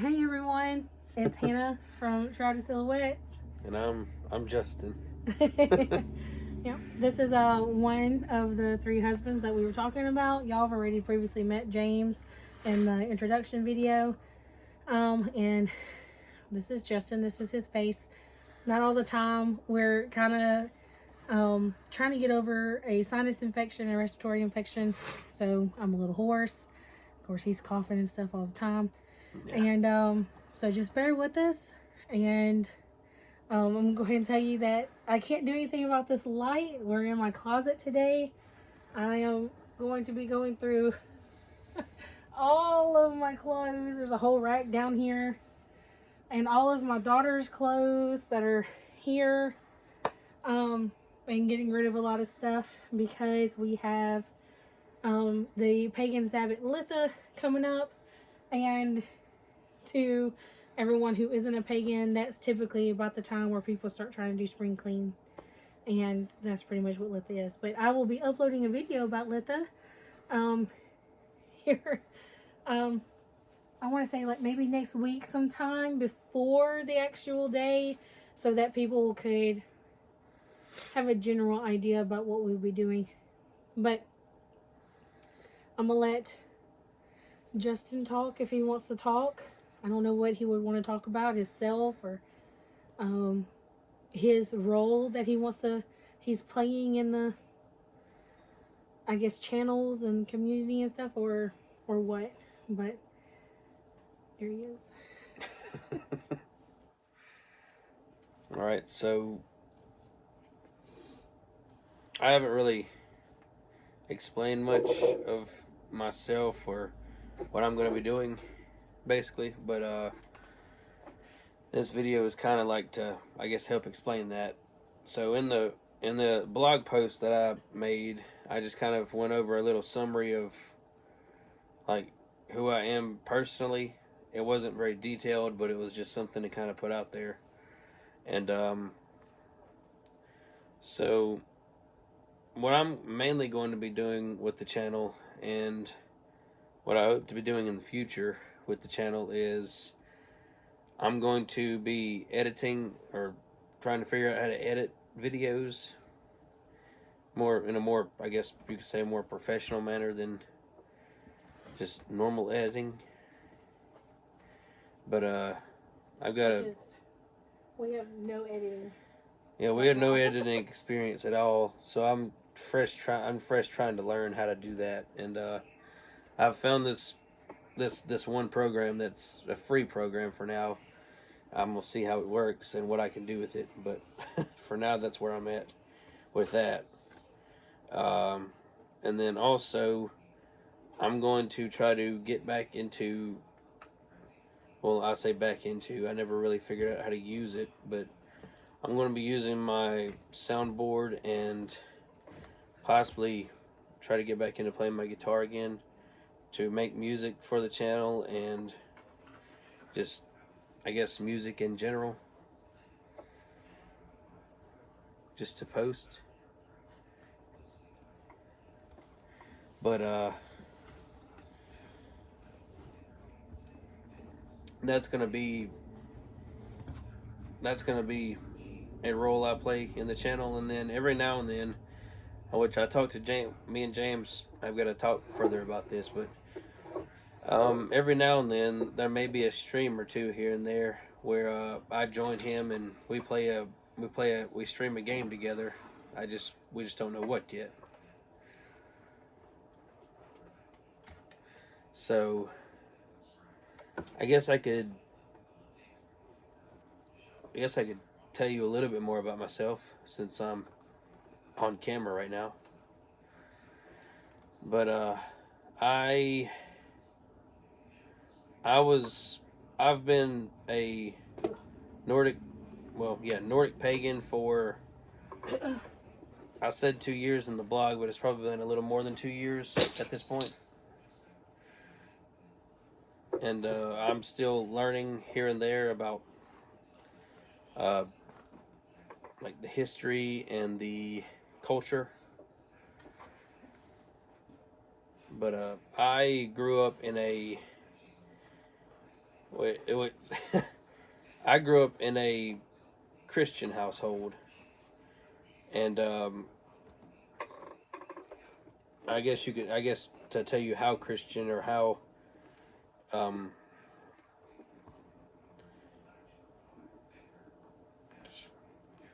Hey everyone, it's Hannah from Shrouded Silhouettes. And I'm Justin. Yep. This is one of the three husbands that we were talking about. Y'all have already previously met James in the introduction video. And this is Justin. This is his face. Not all the time. We're kind of trying to get over a sinus infection and respiratory infection. So I'm a little hoarse. Of course, he's coughing and stuff all the time. Yeah. And so just bear with us. And I'm going to go ahead and tell you that I can't do anything about this light. We're in my closet today. I am going to be going through all of my clothes. There's a whole rack down here. And all of my daughter's clothes that are here. And getting rid of a lot of stuff because we have the Pagan Sabbath Litha coming up. And to everyone who isn't a pagan, that's typically about the time where people start trying to do spring clean. And that's pretty much what Litha is. But I will be uploading a video about Litha. Here. I want to say like maybe next week sometime before the actual day, so that people could have a general idea about what we'll be doing. But I'm going to let Justin talk if he wants to talk. I don't know what he would want to talk about, himself or his role that he's playing in the, I guess, channels and community and stuff, or what. But there he is. All right, so I haven't really explained much of myself or what I'm going to be doing, basically, but this video is kind of like to, I guess, help explain that. So in the blog post that I made, I just kind of went over a little summary of like who I am personally. It wasn't very detailed, but it was just something to kind of put out there. And so what I'm mainly going to be doing with the channel, and what I hope to be doing in the future with the channel, is I'm going to be editing or trying to figure out how to edit videos in a more, I guess you could say, more professional manner than just normal editing. But I've got we have no editing. Yeah, we have no editing experience at all, so I'm fresh trying to learn how to do that. And I've found this one program that's a free program for now. I'm gonna see how it works and what I can do with it, but for now that's where I'm at with that. And then also I'm going to try to get back into, well, I say back into, I never really figured out how to use it, but I'm going to be using my soundboard and possibly try to get back into playing my guitar again to make music for the channel, and just, I guess, music in general, just to post. But that's gonna be a role I play in the channel. And then every now and then, which I talked to me and James, I've got to talk further about this, but every now and then there may be a stream or two here and there where I join him and we stream a game together. We just don't know what yet. So I guess I could tell you a little bit more about myself since I'm on camera right now. But I've been a Nordic pagan for, I said 2 years in the blog, but it's probably been a little more than 2 years at this point. And I'm still learning here and there about like the history and the culture. But I grew up in a it would. I grew up in a Christian household, and I guess to tell you how Christian or how um,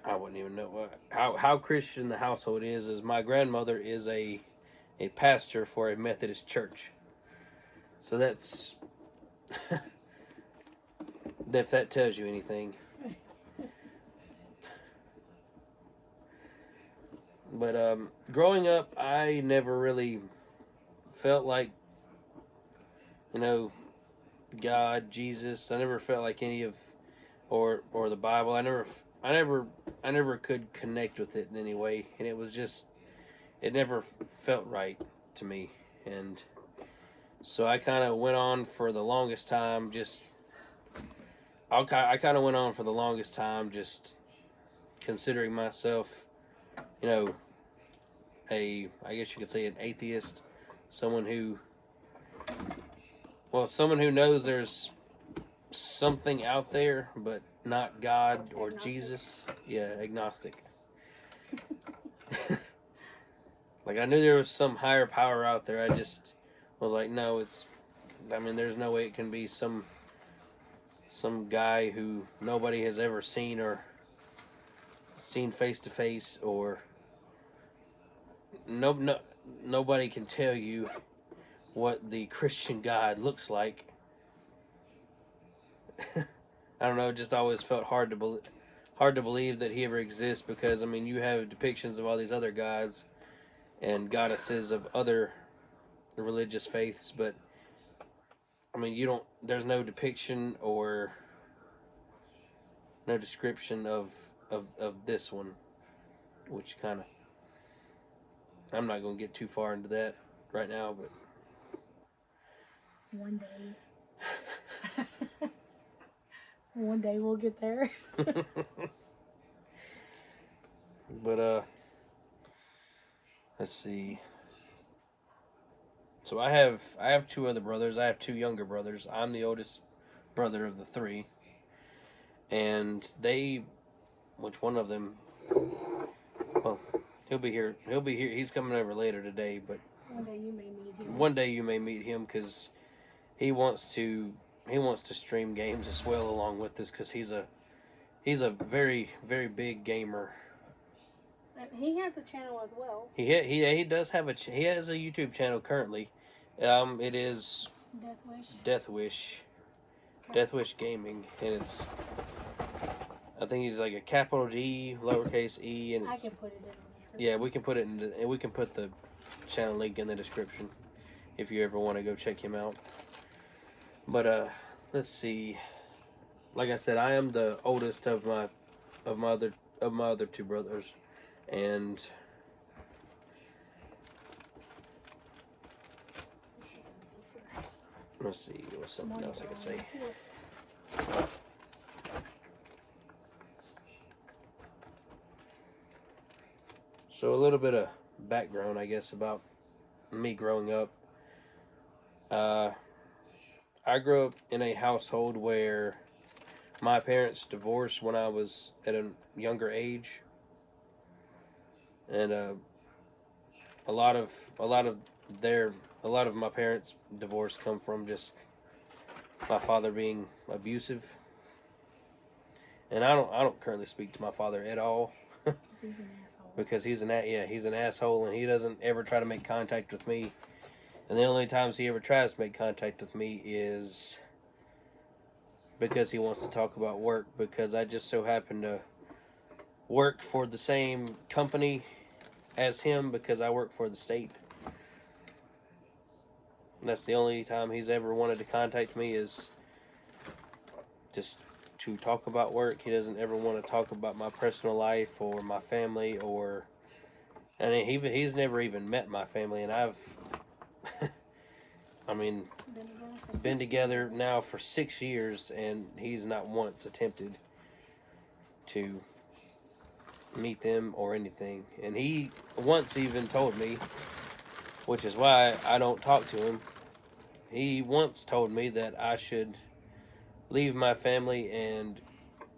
I wouldn't even know how Christian the household is my grandmother is a pastor for a Methodist church. So that's if that tells you anything. But growing up, I never really felt like, God, Jesus. I never felt like any of, or the Bible. I never could connect with it in any way, and it never felt right to me, and so I kind of went on for the longest time. I kind of went on for the longest time, just considering myself, I guess you could say an atheist, someone who knows there's something out there, but not God or agnostic. Jesus. Yeah, agnostic. Like, I knew there was some higher power out there. I just was like, no, there's no way it can be some guy who nobody has ever seen or seen face to face, or nobody can tell you what the Christian God looks like. I don't know, it just always felt hard to believe that he ever exists, because you have depictions of all these other gods and goddesses of other religious faiths, but there's no depiction or no description of this one, which kind of, I'm not going to get too far into that right now, but one day we'll get there. But let's see. So I have two other brothers. I have two younger brothers. I'm the oldest brother of the three, and which one of them? Well, he'll be here. He's coming over later today, but one day you may meet him. One day you may meet him, because he wants to stream games as well along with us, because he's a very, very big gamer. He has a channel as well. He does have he has a YouTube channel currently. It is Death Wish Gaming, and I think he's like a capital D, lowercase e, and I can put it in the description. Yeah, we can put the channel link in the description if you ever want to go check him out. But let's see. Like I said, I am the oldest of my other two brothers, and let's see, what's something else I could say. So a little bit of background, I guess, about me growing up. I grew up in a household where my parents divorced when I was at a younger age, and a lot of my parents' divorce come from just my father being abusive, and I don't currently speak to my father at all. He's an asshole. Because he's an asshole, and he doesn't ever try to make contact with me. And the only times he ever tries to make contact with me is because he wants to talk about work, because I just so happen to work for the same company as him, because I work for the state. And that's the only time he's ever wanted to contact me, is just to talk about work. He doesn't ever want to talk about my personal life or my family, he's never even met my family, and I've been together now for 6 years, and he's not once attempted to meet them or anything. And he once even told me, which is why I don't talk to him, he once told me that I should leave my family and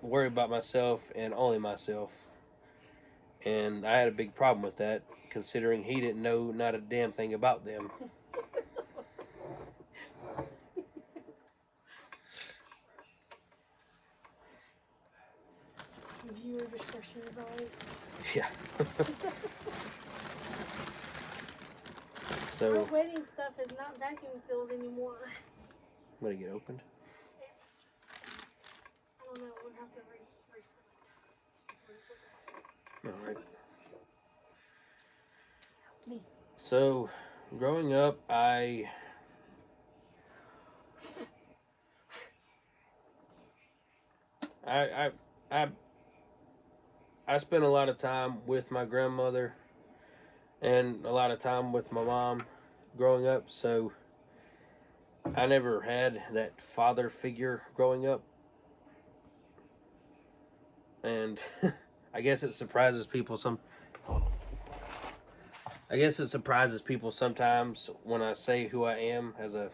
worry about myself and only myself. And I had a big problem with that, considering he didn't know not a damn thing about them. Viewer discretion is always. Yeah. So, Our wedding stuff is not vacuum sealed anymore. when it get opened? It's, I don't know, we'll have to reset. All right. Me. So, growing up, I spent a lot of time with my grandmother and a lot of time with my mom growing up, so I never had that father figure growing up. And I guess it surprises people sometimes when I say who I am as a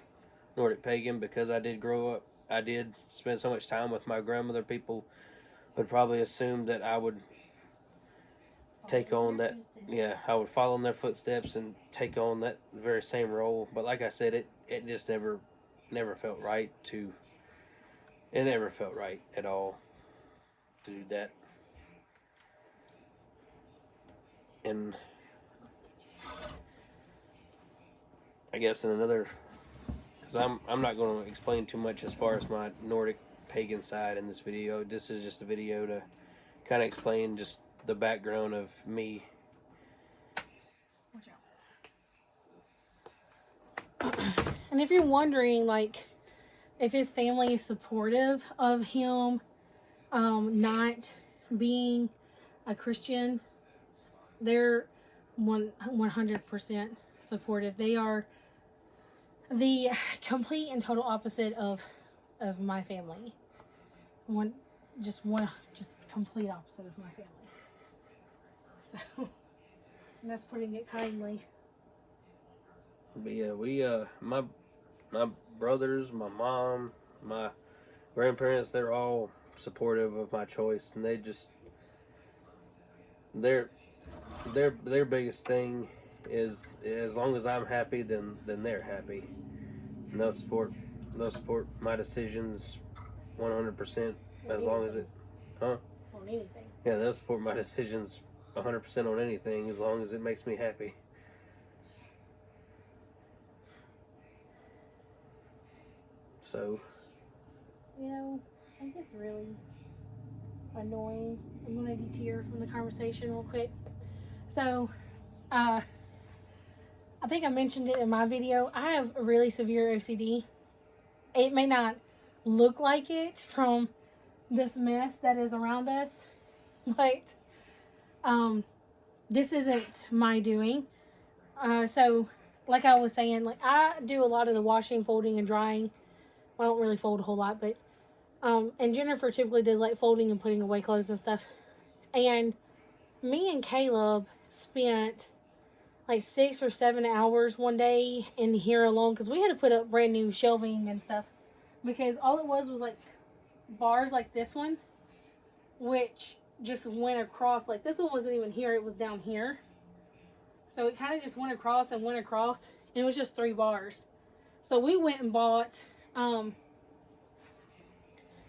Nordic pagan, because I did grow up, I did spend so much time with my grandmother. People would probably assume that I would take on that, I would follow in their footsteps and take on that very same role. But like I said, it just never felt right it never felt right at all to do that. And I guess in another, because I'm not going to explain too much as far as my Nordic pagan side in this video. This is just a video to kind of explain just the background of me. Watch out. And if you're wondering, like, if his family is supportive of him not being a Christian, they're 100% supportive. They are the complete and total opposite of my family. Just complete opposite of my family. So, and that's putting it kindly. But yeah, my brothers, my mom, my grandparents, they're all supportive of my choice, and they just their biggest thing is as long as I'm happy, then they're happy. And they'll support my decisions 100% as long as it, On anything. Yeah, they'll support my decisions 100% on anything as long as it makes me happy. So, you know, I think it's really annoying. I'm going to deter from the conversation real quick. So, I think I mentioned it in my video. I have a really severe OCD. It may not look like it from this mess that is around us, but this isn't my doing. So, like I was saying, like I do a lot of the washing, folding, and drying. I don't really fold a whole lot, but and Jennifer typically does like folding and putting away clothes and stuff. And me and Caleb spent like 6 or 7 hours one day in here alone because we had to put up brand new shelving and stuff, because all it was like bars like this one, which just went across. Like this one wasn't even here, it was down here, so it kind of just went across, and it was just 3 bars. So we went and bought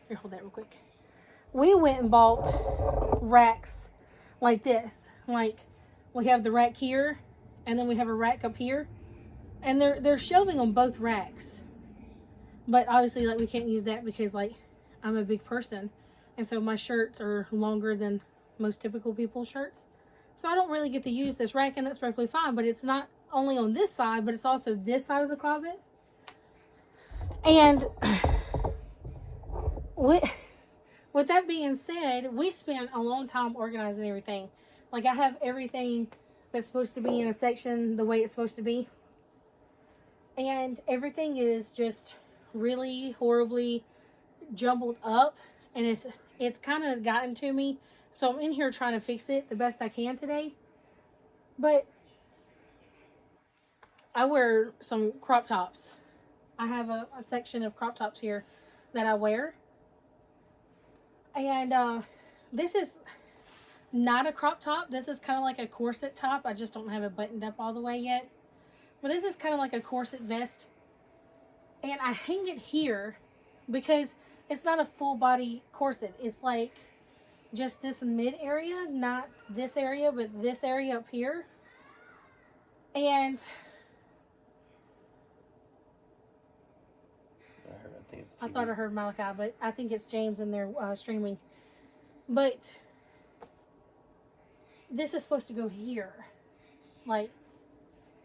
here, hold that real quick. We went and bought racks like this. Like we have the rack here, and then we have a rack up here, and they're shelving on both racks. But obviously, like we can't use that because like I'm a big person, and so my shirts are longer than most typical people's shirts. So I don't really get to use this rack, and that's perfectly fine. But it's not only on this side, but it's also this side of the closet. And with that being said, we spent a long time organizing everything. Like I have everything that's supposed to be in a section the way it's supposed to be. And everything is just really horribly jumbled up, and it's kind of gotten to me. So I'm in here trying to fix it the best I can today. But I wear some crop tops. I have a section of crop tops here that I wear. And this is not a crop top. This is kind of like a corset top. I just don't have it buttoned up all the way yet. But this is kind of like a corset vest. And I hang it here because it's not a full body corset. It's like just this mid area, not this area, but this area up here. And I thought I heard Malachi, but I think it's James in there streaming. But this is supposed to go here, like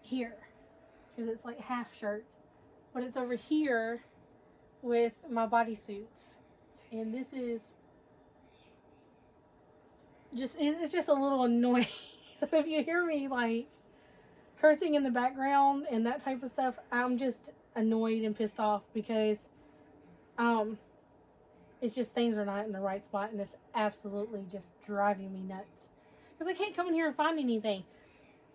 here, because it's like half shirts, but it's over here with my bodysuits, and this is just, it's just a little annoying. So if you hear me like cursing in the background and that type of stuff, I'm just annoyed and pissed off because it's just things are not in the right spot, and it's absolutely just driving me nuts because I can't come in here and find anything.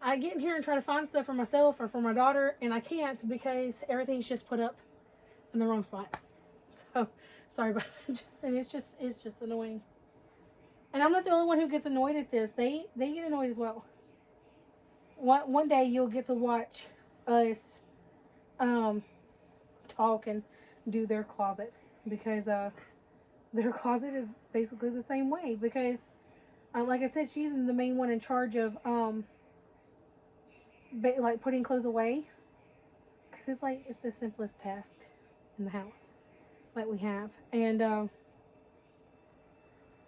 I get in here and try to find stuff for myself or for my daughter, and I can't because everything's just put up in the wrong spot. So sorry about that. It's just annoying. And I'm not the only one who gets annoyed at this. They get annoyed as well. One day you'll get to watch us talk and do their closet, because their closet is basically the same way, because like I said, she's the main one in charge of like putting clothes away, because it's the simplest task in the house that we have, and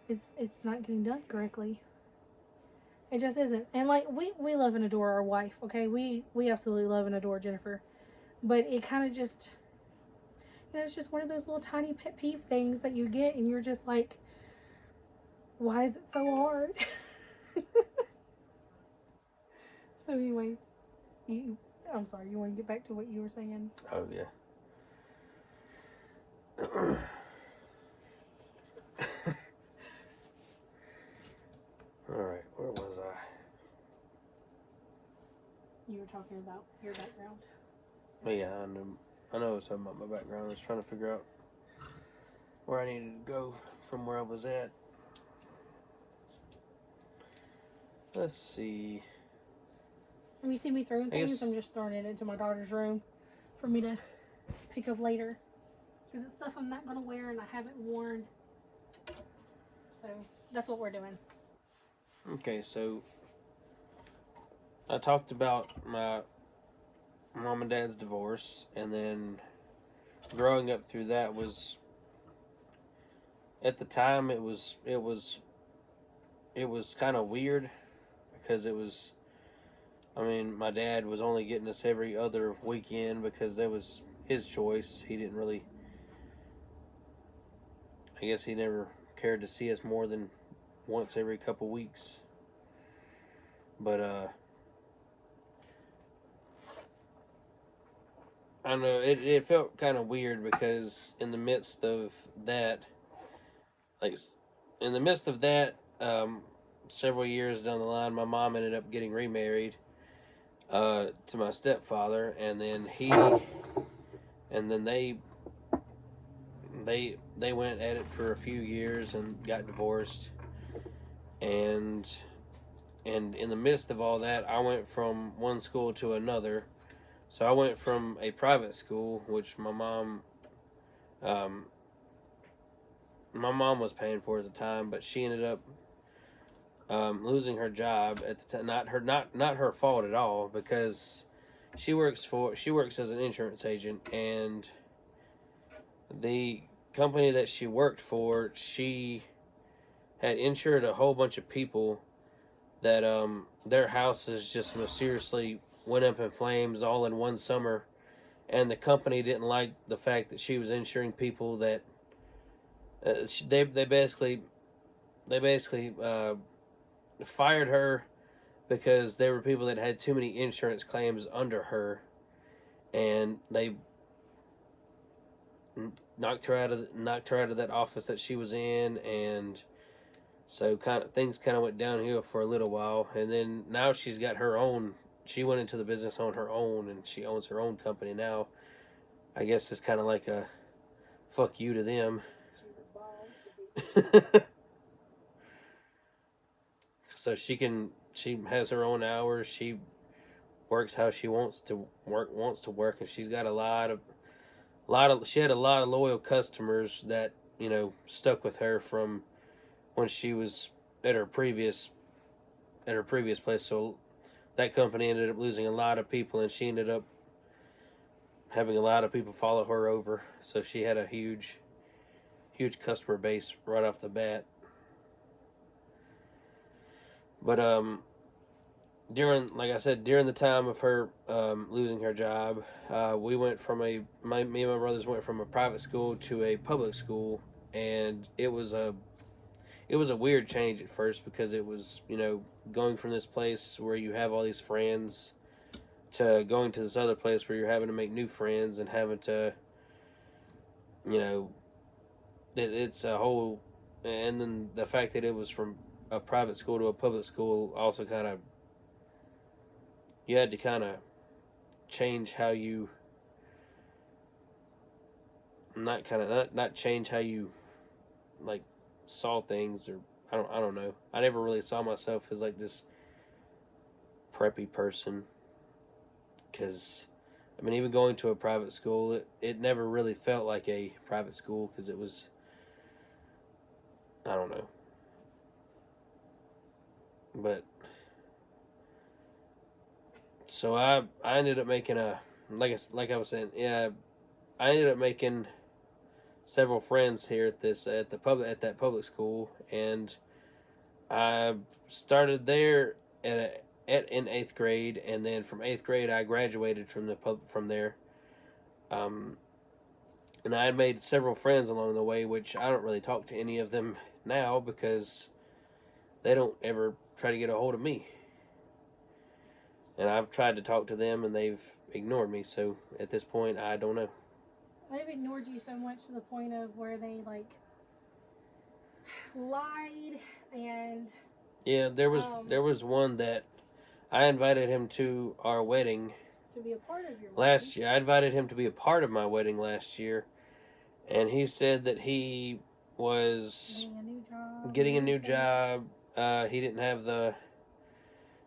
it's not getting done correctly. It just isn't. And like we love and adore our wife, okay? We absolutely love and adore Jennifer, but it kind of just, it's just one of those little tiny pet peeve things that you get, and you're just like, why is it so hard? So anyways, I'm sorry, you want to get back to what you were saying? Oh, yeah. Alright, where was I? You were talking about your background. Oh, yeah, I know I was talking about my background. I was trying to figure out where I needed to go from where I was at. Let's see. Have you seen me throwing things? I'm just throwing it into my daughter's room for me to pick up later, because it's stuff I'm not going to wear and I haven't worn. So that's what we're doing. Okay, so I talked about my mom and dad's divorce, and then growing up through that was, at the time, it was kind of weird, because it was, I mean, my dad was only getting us every other weekend because that was his choice. He didn't really, I guess he never cared to see us more than once every couple weeks. But I don't know, it felt kind of weird, because in the midst of that, several years down the line, my mom ended up getting remarried to my stepfather, and then they went at it for a few years and got divorced, and in the midst of all that, I went from one school to another. So I went from a private school, which my mom was paying for at the time, but she ended up losing her job at the time. Not her fault at all, because she works as an insurance agent, and the company that she worked for, she had insured a whole bunch of people that their houses just mysteriously went up in flames all in one summer, and the company didn't like the fact that she was insuring people that they basically fired her because there were people that had too many insurance claims under her, and they knocked her out of that office that she was in, and so things kind of went downhill for a little while. And then now she's got her own. She went into the business on her own, and she owns her own company now. I guess it's kind of like a fuck you to them. She's a boss. So she has her own hours. She works how she wants to work, and she's got she had a lot of loyal customers that, you know, stuck with her from when she was at her previous place. So that company ended up losing a lot of people, and she ended up having a lot of people follow her over. So she had a huge customer base right off the bat. But during the time of her losing her job, we went from me and my brothers went from a private school to a public school, and it was a weird change at first, because it was, you know, going from this place where you have all these friends to going to this other place where you're having to make new friends and having to, you know, it's a whole, and then the fact that it was from a private school to a public school also kind of, you had to kind of change how you, not change how you like saw things, or I don't know. I never really saw myself as like this preppy person, because I mean, even going to a private school, it never really felt like a private school, because it was, I don't know. But so I ended up making like I was saying, yeah, I ended up making several friends here at that public school, and I started there in 8th grade, and then from 8th grade I graduated from there. And I had made several friends along the way, which I don't really talk to any of them now, because they don't ever try to get a hold of me. And I've tried to talk to them, and they've ignored me. So at this point, I don't know. They've ignored you so much to the point of where they like lied and. Yeah, there was one that I invited him to our wedding. To be a part of your last year. I invited him to be a part of my wedding last year, and he said that he was getting a new job. He didn't have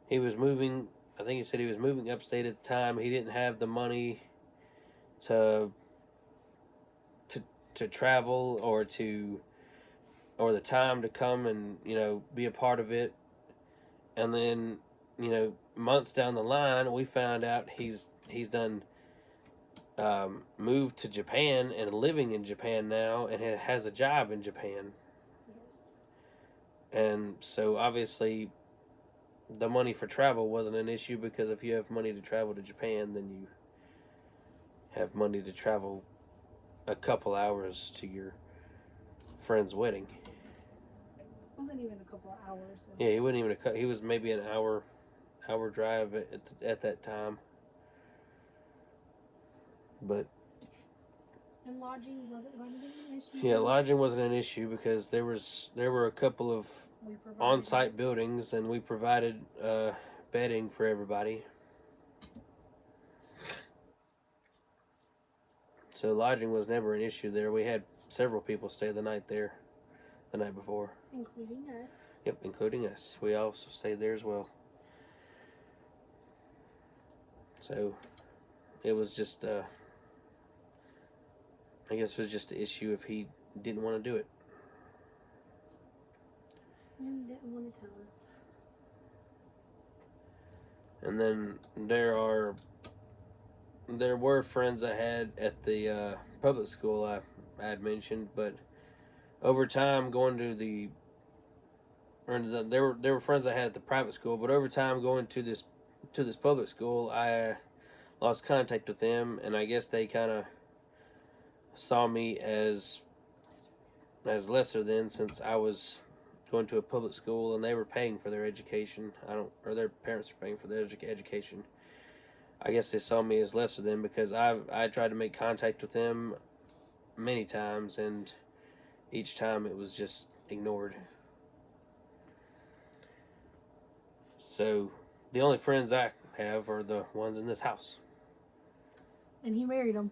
he was moving. I think he said he was moving upstate at the time. He didn't have the money to travel, or the time to come and, you know, be a part of it. And then, you know, months down the line, we found out he's done moved to Japan and living in Japan now, and has a job in Japan. And so obviously the money for travel wasn't an issue, because if you have money to travel to Japan, then you have money to travel a couple hours to your friend's wedding. It wasn't even a couple of hours. Yeah, he wasn't even he was maybe an hour drive at that time. But and lodging wasn't going to be an issue. Yeah, lodging wasn't an issue, because there were a couple of on-site buildings, and we provided bedding for everybody. So lodging was never an issue there. We had several people stay the night before. Including us. Yep, including us. We also stayed there as well. So it was just, I guess it was just an issue if he didn't want to do it. And didn't want to tell us. And then there were friends I had at the public school I had mentioned, but over time there were friends I had at the private school, but over time going to this public school, I lost contact with them, and I guess they kind of saw me as lesser than, since I was going to a public school and they were paying for their education. Or their parents were paying for their education. I guess they saw me as lesser than, because I tried to make contact with them many times, and each time it was just ignored. So the only friends I have are the ones in this house. And he married them.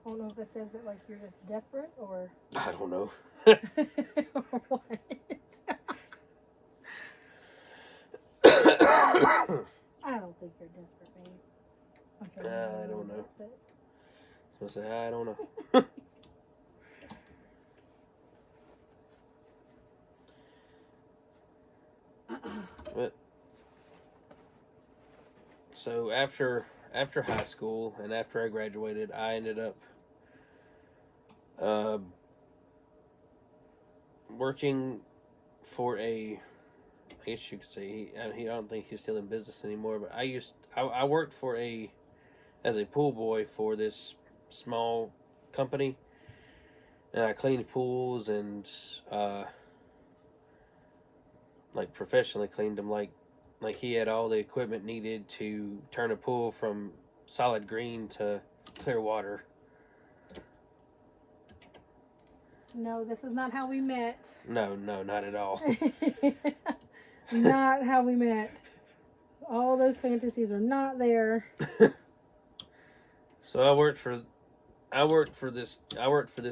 I don't know if that says that like you're just desperate or I don't know. or what. I don't think you're desperate, babe. Okay, I don't know. But... So I say, I don't know. But so after high school and after I graduated, I ended up working for I guess you could say I don't think he's still in business anymore, but I worked as a pool boy for this small company, and I cleaned pools and like professionally cleaned them, like he had all the equipment needed to turn a pool from solid green to clear water. No, this is not how we met. No, not at all. Not how we met. All those fantasies are not there. So I worked for this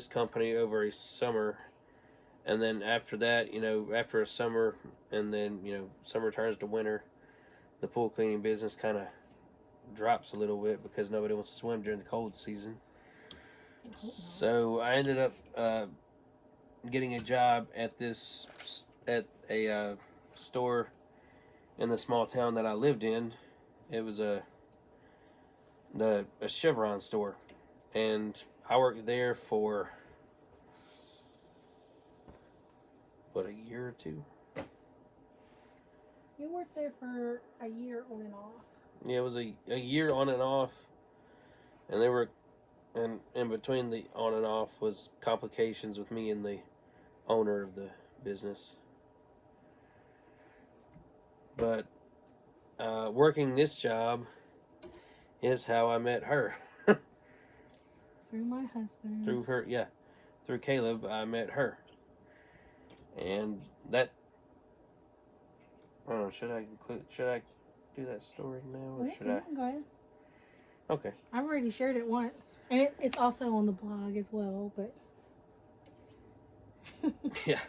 company over a summer, and then after that, after a summer, and then summer turns to winter, the pool cleaning business kind of drops a little bit because nobody wants to swim during the cold season. So I ended up getting a job at a store in the small town that I lived in. It was a Chevron store, and I worked there for a year or two. You worked there for a year on and off. Yeah, it was a year on and off, and in between the on and off was complications with me and the owner of the business. But working this job is how I met her. Through my husband. Through Caleb, I met her. And that, I don't know, should I do that story now, or should I? Go ahead. Okay. I've already shared it once. And it's also on the blog as well, but... Yeah.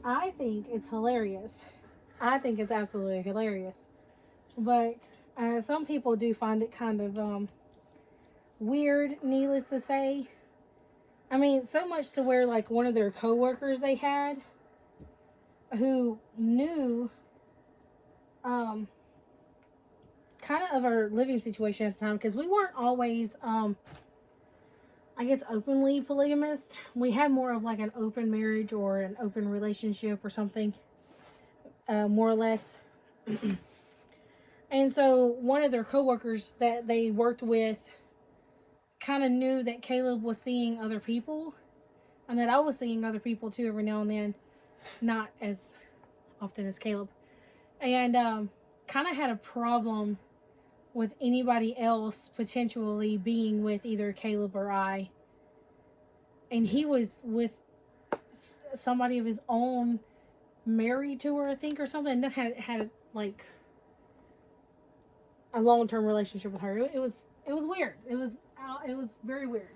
I think it's hilarious. I think it's absolutely hilarious. But some people do find it kind of weird, needless to say. I mean, so much to where, like, one of their coworkers they had who knew kind of our living situation at the time, because we weren't always I guess openly polygamist. We had more of like an open marriage or an open relationship or something, more or less. And so one of their coworkers that they worked with kind of knew that Caleb was seeing other people, and that I was seeing other people too every now and then, not as often as Caleb, and kind of had a problem with anybody else potentially being with either Caleb or I. And he was with somebody of his own, married to her, I think, or something, and then had like a long-term relationship with her. It was weird. It was very weird.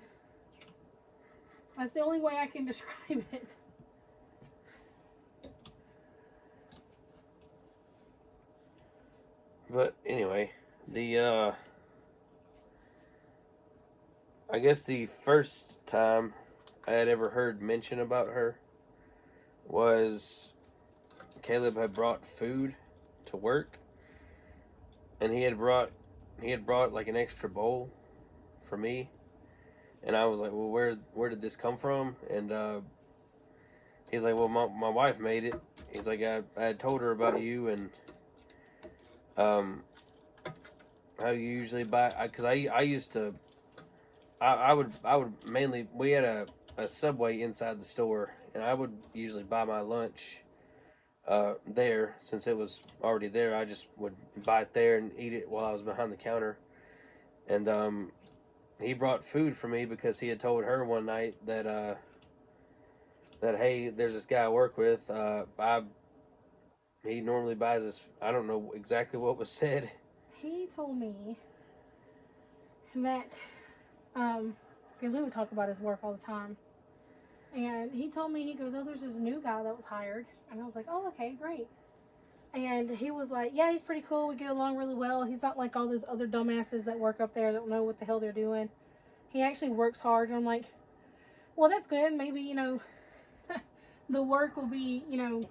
That's the only way I can describe it. But anyway, I guess the first time I had ever heard mention about her was Caleb had brought food to work, and he had brought like an extra bowl for me, and I was like, well, where did this come from? And he's like, well, my wife made it. He's like, I had told her about you, and how you usually buy, because I used to, I would mainly, we had a Subway inside the store, and I would usually buy my lunch there. Since it was already there, I just would buy it there and eat it while I was behind the counter. And he brought food for me because he had told her one night that hey, there's this guy I work with, he normally buys this, I don't know exactly what was said. He told me that Because we would talk about his work all the time. And he told me, he goes, oh, there's this new guy that was hired. And I was like, oh, okay, great. And he was like, yeah, he's pretty cool. We get along really well. He's not like all those other dumbasses that work up there that don't know what the hell they're doing. He actually works hard. And I'm like, well, that's good. Maybe, you know, the work will be, you know,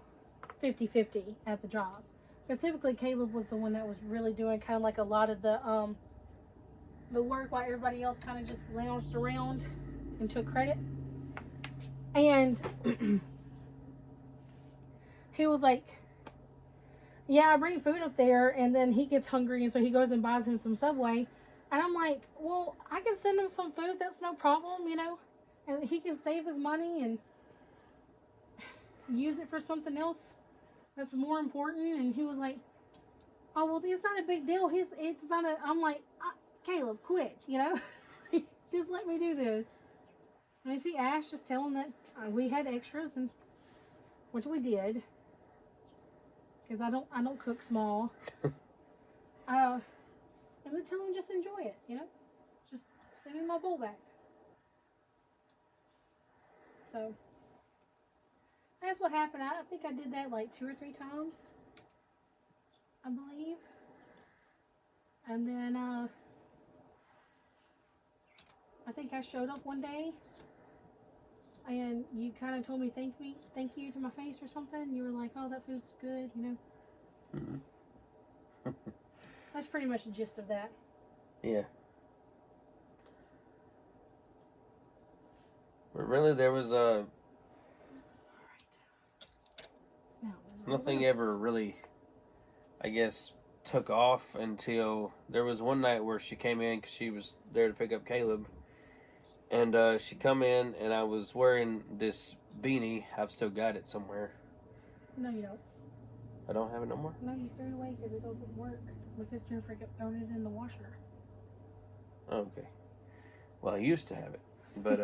50-50 at the job. Because typically Caleb was the one that was really doing kind of like a lot of the work while everybody else kind of just lounged around and took credit. And he was like, yeah, I bring food up there, and then he gets hungry, and so he goes and buys him some Subway. And I'm like, well, I can send him some food. That's no problem, you know. And he can save his money and use it for something else that's more important. And he was like, oh, well, it's not a big deal. It's not a, I'm like, Caleb, quit, you know. Just let me do this. And if he asks, just tell him that we had extras, and which we did. Because I don't cook small. And then tell him just enjoy it, you know? Just send me my bowl back. So, that's what happened. I think I did that like 2 or 3 times, I believe. And then, I think I showed up one day, and you kind of told me thank you to my face or something. You were like, oh, that food's good, you know? Mm-hmm. That's pretty much the gist of that. Yeah. But really, there was nothing ever really, I guess, took off until there was one night where she came in because she was there to pick up Caleb. And she come in, and I was wearing this beanie. I've still got it somewhere. No, you don't. I don't have it no more? No, you threw it away because it doesn't work. Because Jennifer kept throwing it in the washer. Okay. Well, I used to have it. But,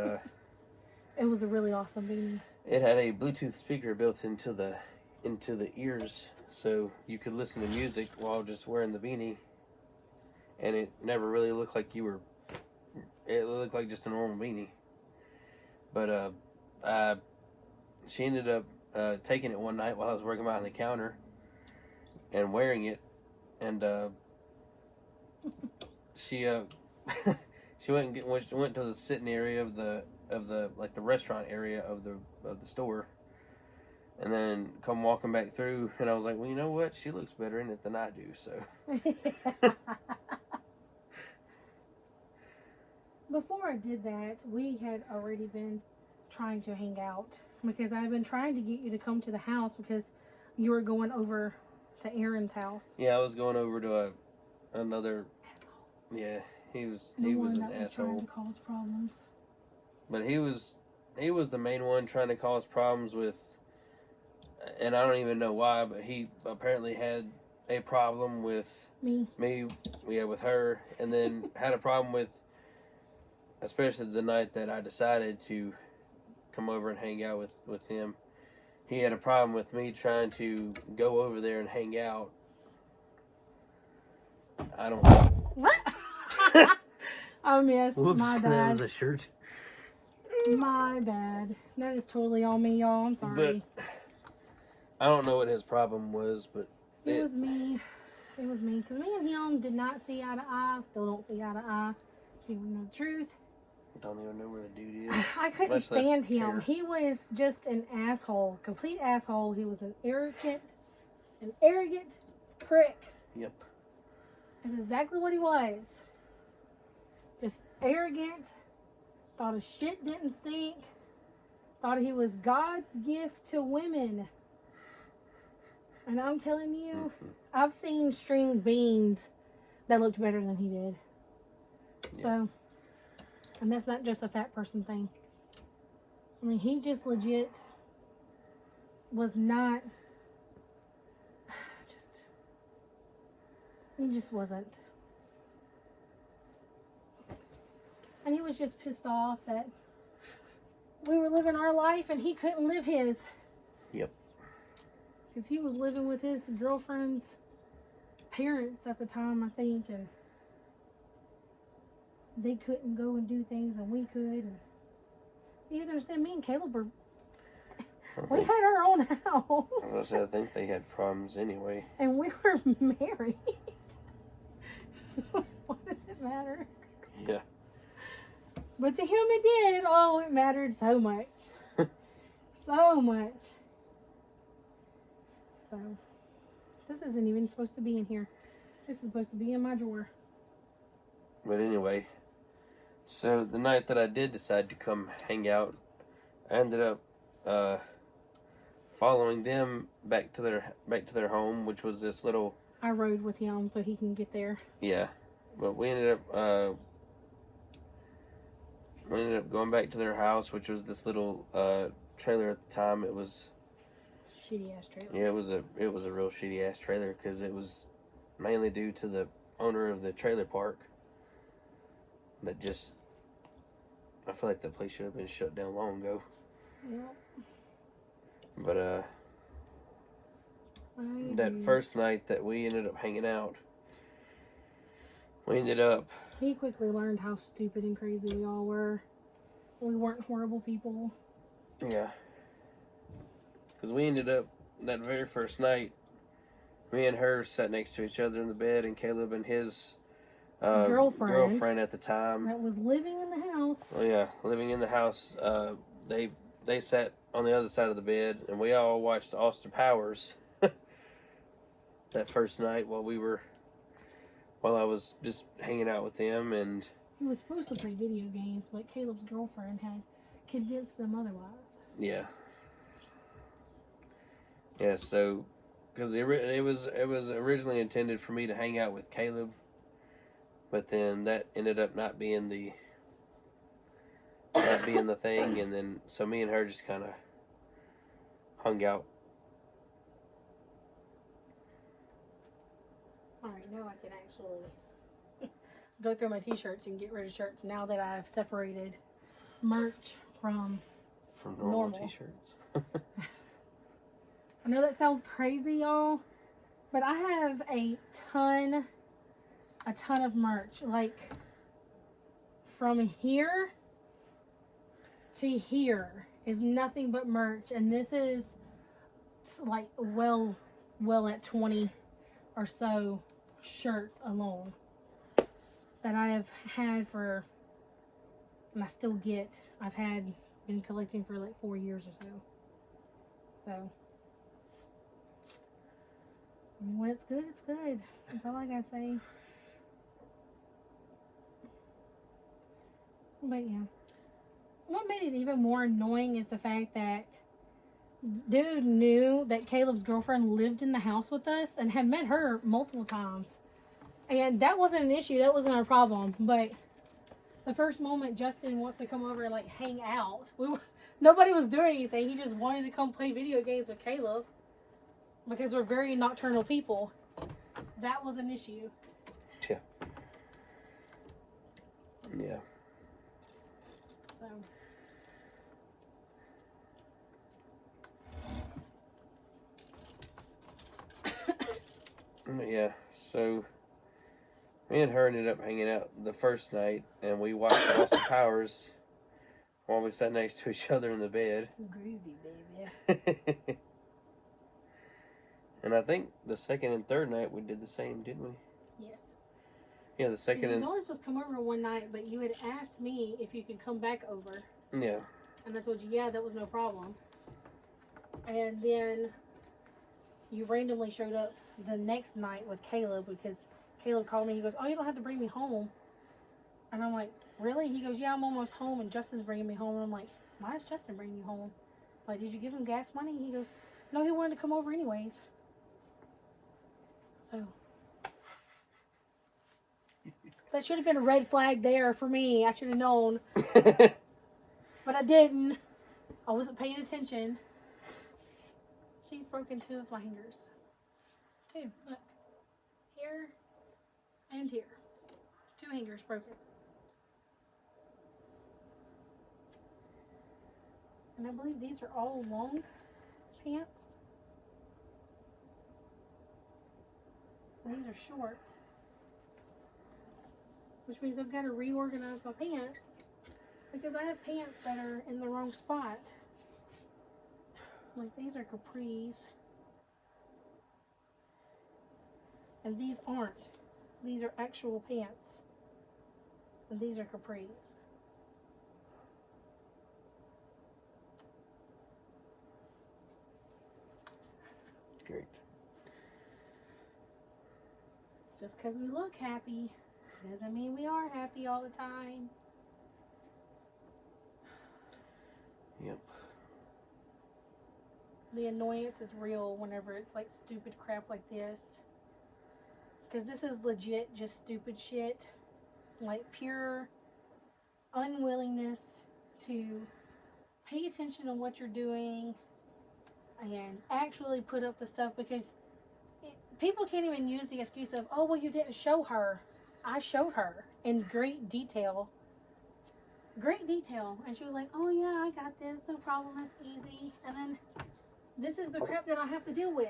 it was a really awesome beanie. It had a Bluetooth speaker built into the ears, so you could listen to music while just wearing the beanie. And it never really looked like you were... It looked like just a normal beanie. But she ended up taking it one night while I was working behind the counter and wearing it, and she she went to the sitting area of the like the restaurant area of the store, and then come walking back through, and I was like, well, you know what? She looks better in it than I do, so. Before I did that, we had already been trying to hang out because I had been trying to get you to come to the house because you were going over to Aaron's house. Yeah, I was going over to another. Asshole. Yeah, he was an asshole. Trying to cause problems. But he was the main one trying to cause problems with, and I don't even know why, but he apparently had a problem with me, yeah, with her, and then had a problem with. Especially the night that I decided to come over and hang out with him. He had a problem with me trying to go over there and hang out. I don't know. What? Oh, yes. Whoops, my bad. That was a shirt. My bad. That is totally on me, y'all. I'm sorry. But I don't know what his problem was, but... It was me. It was me. Because me and him did not see eye to eye. Still don't see eye to eye. He would know the truth. Don't even know where the dude is. I couldn't stand him. He was just an asshole. Complete asshole. He was an arrogant prick. Yep. That's exactly what he was. Just arrogant. Thought his shit didn't stink. Thought he was God's gift to women. And I'm telling you, I've seen string beans that looked better than he did. Yeah. So... And that's not just a fat person thing. I mean, he just legit was not, he just wasn't. And he was just pissed off that we were living our life and he couldn't live his. Yep. Because he was living with his girlfriend's parents at the time, I think, and they couldn't go and do things and we could. And you have to understand, me and Caleb were, we had our own house. I think they had problems anyway. And we were married. So what does it matter? Yeah. But to him it did. Oh, it mattered so much. So much. So, this isn't even supposed to be in here. This is supposed to be in my drawer. But anyway, so the night that I did decide to come hang out, I ended up following them back to their home, which was this little. I rode with him so he can get there. Yeah, but we ended up going back to their house, which was this little trailer at the time. It was shitty ass trailer. Yeah, it was a real shitty ass trailer because it was mainly due to the owner of the trailer park. That just, I feel like the place should have been shut down long ago. Yep. But that first night that we ended up hanging out, we ended up. He quickly learned how stupid and crazy we all were. We weren't horrible people. Yeah. Because we ended up, that very first night, me and her sat next to each other in the bed, and Caleb and his girlfriend at the time. That was living in the house. Oh yeah, living in the house. They sat on the other side of the bed, and we all watched Austin Powers that first night while I was just hanging out with them. And he was supposed to play video games, but Caleb's girlfriend had convinced them otherwise. Yeah. Yeah, so because it was originally intended for me to hang out with Caleb, but then that ended up not being the thing, and then so me and her just kind of hung out. All right, now I can actually go through my t-shirts and get rid of shirts now that I've separated merch from normal t-shirts. I know that sounds crazy, y'all, but I have a ton of merch. Like, from here to here is nothing but merch, and this is like well at 20 or so shirts alone that I have had for, and I still get. I've been collecting for like 4 years or so. So, I mean, when it's good, it's good. That's all I gotta say. But yeah. What made it even more annoying is the fact that dude knew that Caleb's girlfriend lived in the house with us and had met her multiple times. And that wasn't an issue. That wasn't our problem. But the first moment Justin wants to come over and like hang out, nobody was doing anything. He just wanted to come play video games with Caleb because we're very nocturnal people. That was an issue. Yeah. Yeah. So. Yeah, so me and her ended up hanging out the first night, and we watched Austin Powers while we sat next to each other in the bed. Groovy, baby. And I think the second and third night we did the same, didn't we? Yes. Yeah, the second and... He was only supposed to come over one night, but you had asked me if you could come back over. Yeah. And I told you, yeah, that was no problem. And then you randomly showed up the next night with Caleb because Caleb called me. He goes, oh, you don't have to bring me home. And I'm like, really? He goes, yeah, I'm almost home and Justin's bringing me home. And I'm like, why is Justin bringing you home? Like, did you give him gas money? He goes, no, he wanted to come over anyways. So that should have been a red flag there for me. I should have known. But I didn't. I wasn't paying attention. She's broken 2 of my fingers. 2. Look. Here and here. 2 fingers broken. And I believe these are all long pants. These are short. which means I've got to reorganize my pants because I have pants that are in the wrong spot. Like these are capris. And these aren't. These are actual pants. And these are capris. Great. Just because we look happy doesn't mean we are happy all the time. Yep. The annoyance is real whenever it's like stupid crap like this. Because this is legit just stupid shit. Like pure unwillingness to pay attention to what you're doing and actually put up the stuff, because people can't even use the excuse of, oh, well, you didn't show her. I showed her in great detail. Great detail. And she was like, oh, yeah, I got this. No problem. That's easy. And then this is the crap that I have to deal with.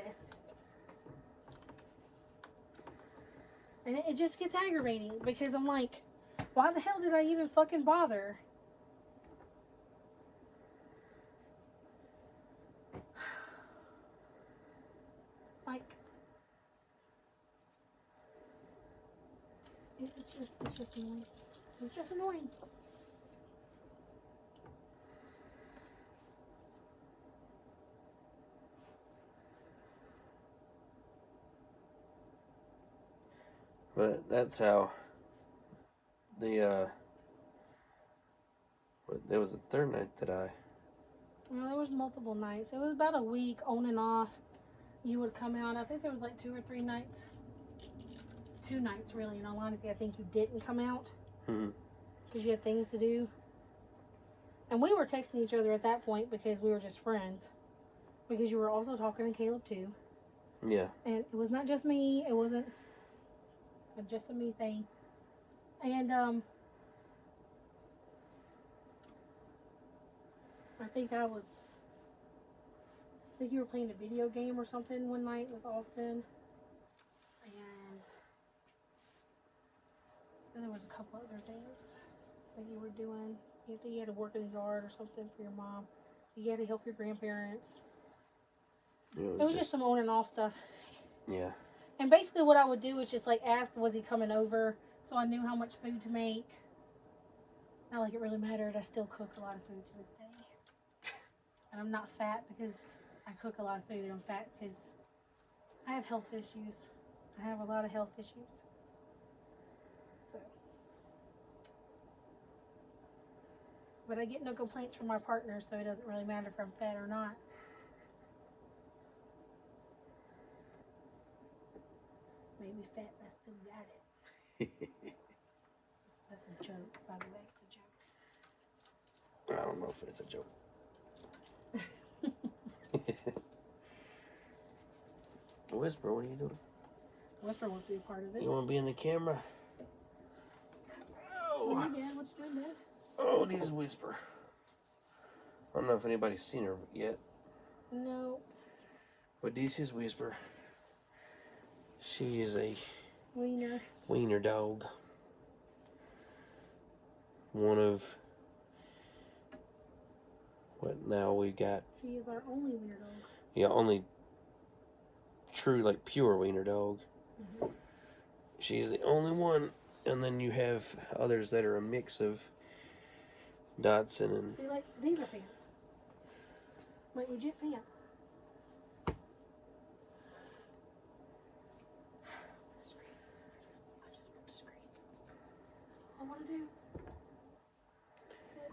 And it just gets aggravating because I'm like, why the hell did I even fucking bother? Like, it's just annoying. It's just annoying. But that's how the there was a third night that Well, there was multiple nights. It was about a week on and off. You would come out. I think there was like 2 or 3 nights. 2 nights, really, in all honesty. I think you didn't come out because you had things to do. And we were texting each other at that point because we were just friends. Because you were also talking to Caleb too. Yeah. And it was not just me. It wasn't just a me thing. And I think you were playing a video game or something one night with Austin. And then there was a couple other things that you were doing. You think you had to work in the yard or something for your mom. You had to help your grandparents. It was just some on and off stuff. Yeah. And basically what I would do is just like ask, was he coming over? So I knew how much food to make. Not like it really mattered. I still cook a lot of food to this day. And I'm not fat because I cook a lot of food. I'm fat because I have health issues. I have a lot of health issues. So. But I get no complaints from my partner, so it doesn't really matter if I'm fat or not. Maybe fat, but I still got it. That's a joke, by the way. It's a joke. I don't know if it's a joke. Whisper, what are you doing? Whisper wants to be a part of it. You want to be in the camera? Oh, Dad, what you doing, Dad? Oh, this is Whisper. I don't know if anybody's seen her yet. No. But this is Whisper. She is a wiener dog. One of what now we got? She is our only wiener dog. Yeah, only true, like pure wiener dog. She's the only one, and then you have others that are a mix of Dotson and. See, like these are pants, like legit pants. I want to do. That's it.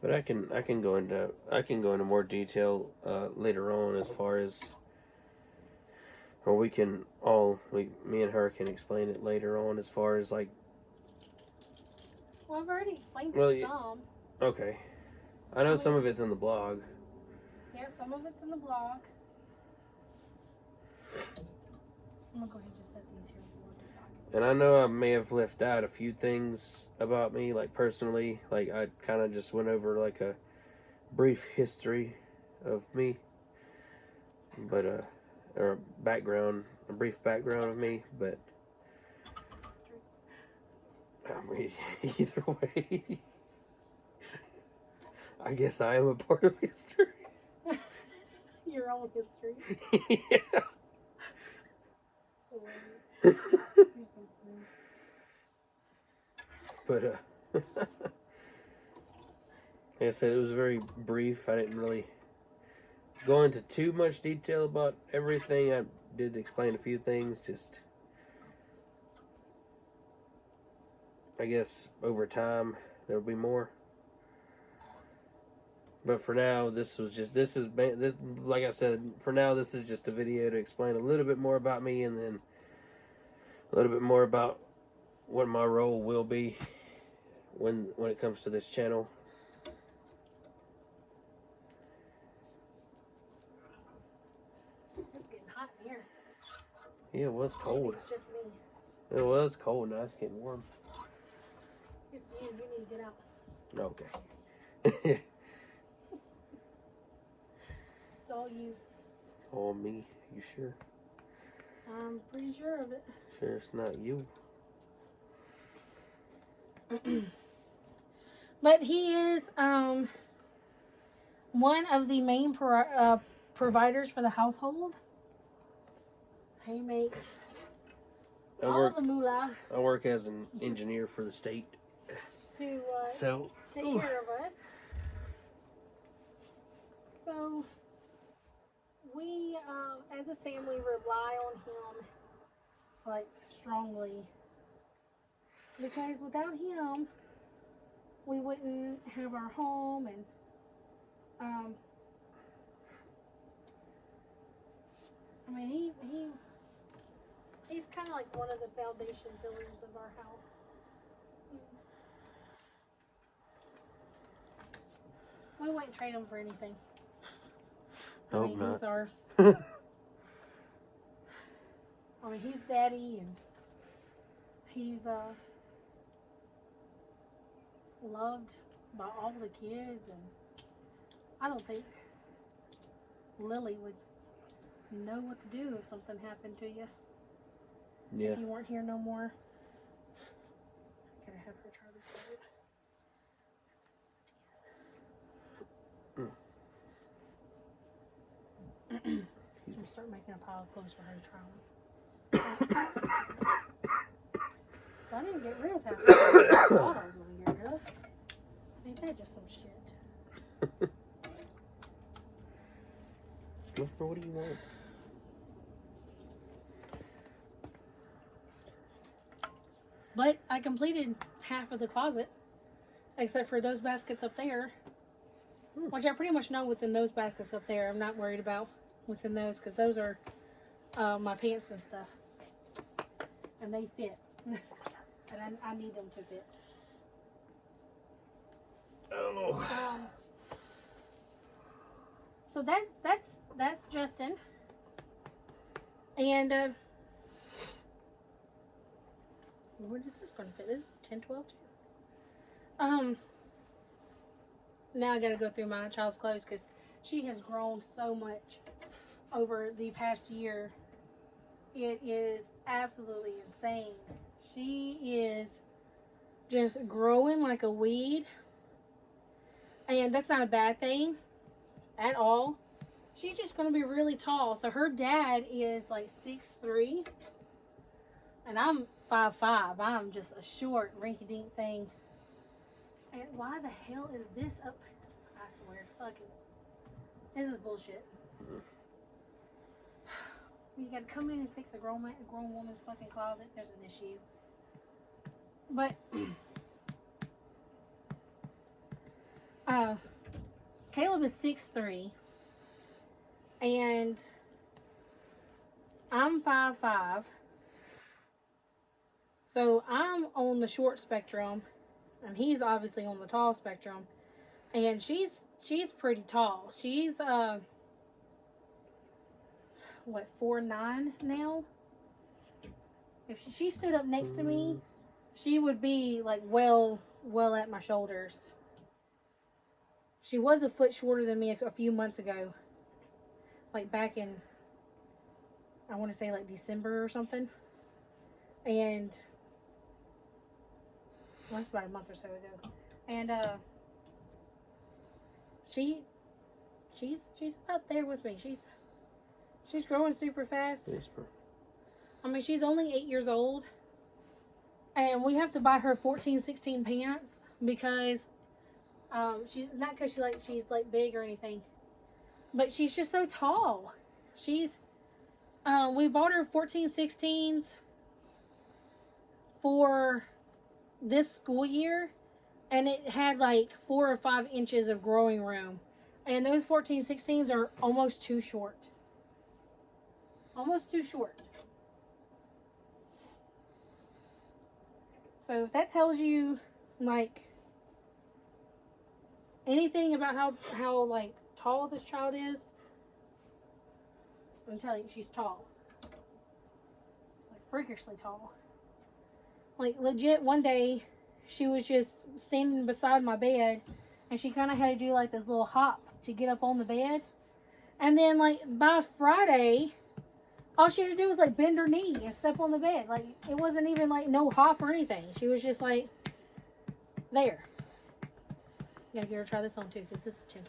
But I can go into more detail later on as far as, or me and her can explain it later on as far as like. Well, I've already explained some. Okay. I know some of it's in the blog. Yeah, some of it's in the blog. I'm gonna go ahead and just set these here. And I know I may have left out a few things about me, like personally. Like I kind of just went over like a brief history of me, but or a brief background of me, but I mean, either way, I guess I am a part of history. Your own history. Yeah. But like I said, it was very brief. I didn't really go into too much detail about everything. I did explain a few things, just I guess over time there'll be more. But for now, this like I said, for now this is just a video to explain a little bit more about me, and then a little bit more about what my role will be when it comes to this channel. It's getting hot in here. Yeah, it was cold. It's just me. It was cold. Now it's getting warm. It's you. You need to get out. Okay. It's all you. All me. You sure? I'm pretty sure of it. Sure it's not you? But he is one of the main providers for the household. He makes all the moolah I work as an engineer for the state. to So take care of us. So we, as a family, rely on him like strongly, because without him, we wouldn't have our home, and I mean, he's kind of like one of the foundation pillars of our house. We wouldn't trade him for anything. Hope not. He's our. I mean, he's daddy, and he's loved by all the kids, and I don't think Lily would know what to do if something happened to you. Yeah. If you weren't here no more. Gotta have her try this food. I'm gonna start making a pile of clothes for her to try on. So I didn't get rid of half of it. I thought I was gonna get rid of. Ain't that just some shit? What do you want? But I completed half of the closet, except for those baskets up there, which I pretty much know what's in those baskets up there. I'm not worried about what's in those, because those are my pants and stuff, and they fit, and I need them to fit. Oh. So that's Justin, and where is this going to fit? This is 10-12 too. Now I got to go through my child's clothes, because she has grown so much over the past year. It is absolutely insane. She is just growing like a weed, and that's not a bad thing at all. She's just going to be really tall. So her dad is like 6'3", and I'm 5'5". I'm just a short, rinky-dink thing. And why the hell is this up? I swear, fuck it. This is bullshit. You gotta come in and fix a grown woman's fucking closet. There's an issue. But Caleb is 6'3", and I'm 5'5". So I'm on the short spectrum, and he's obviously on the tall spectrum. And she's pretty tall. She's what, 4'9" now? If she stood up next to me, she would be like well at my shoulders. She was a foot shorter than me a few months ago. Like back in, I want to say like December or something. And, well, that's about a month or so ago. And, she's up there with me. She's growing super fast. Whisper. I mean, she's only 8 years old. And we have to buy her 14, 16 pants because she's not because she's like big or anything, but she's just so tall. She's we bought her 14, 16s for this school year, and it had like 4 or 5 inches of growing room, and those 14, 16s are almost too short. Almost too short. So if that tells you, like, anything about how like, tall this child is, I'm telling you, she's tall. Like, freakishly tall. Like, legit, one day, she was just standing beside my bed, and she kind of had to do, like, this little hop to get up on the bed. And then, like, by Friday, all she had to do was, like, bend her knee and step on the bed. Like, it wasn't even, like, no hop or anything. She was just, like, there. Gotta get her to try this on, too, because this is 10-12.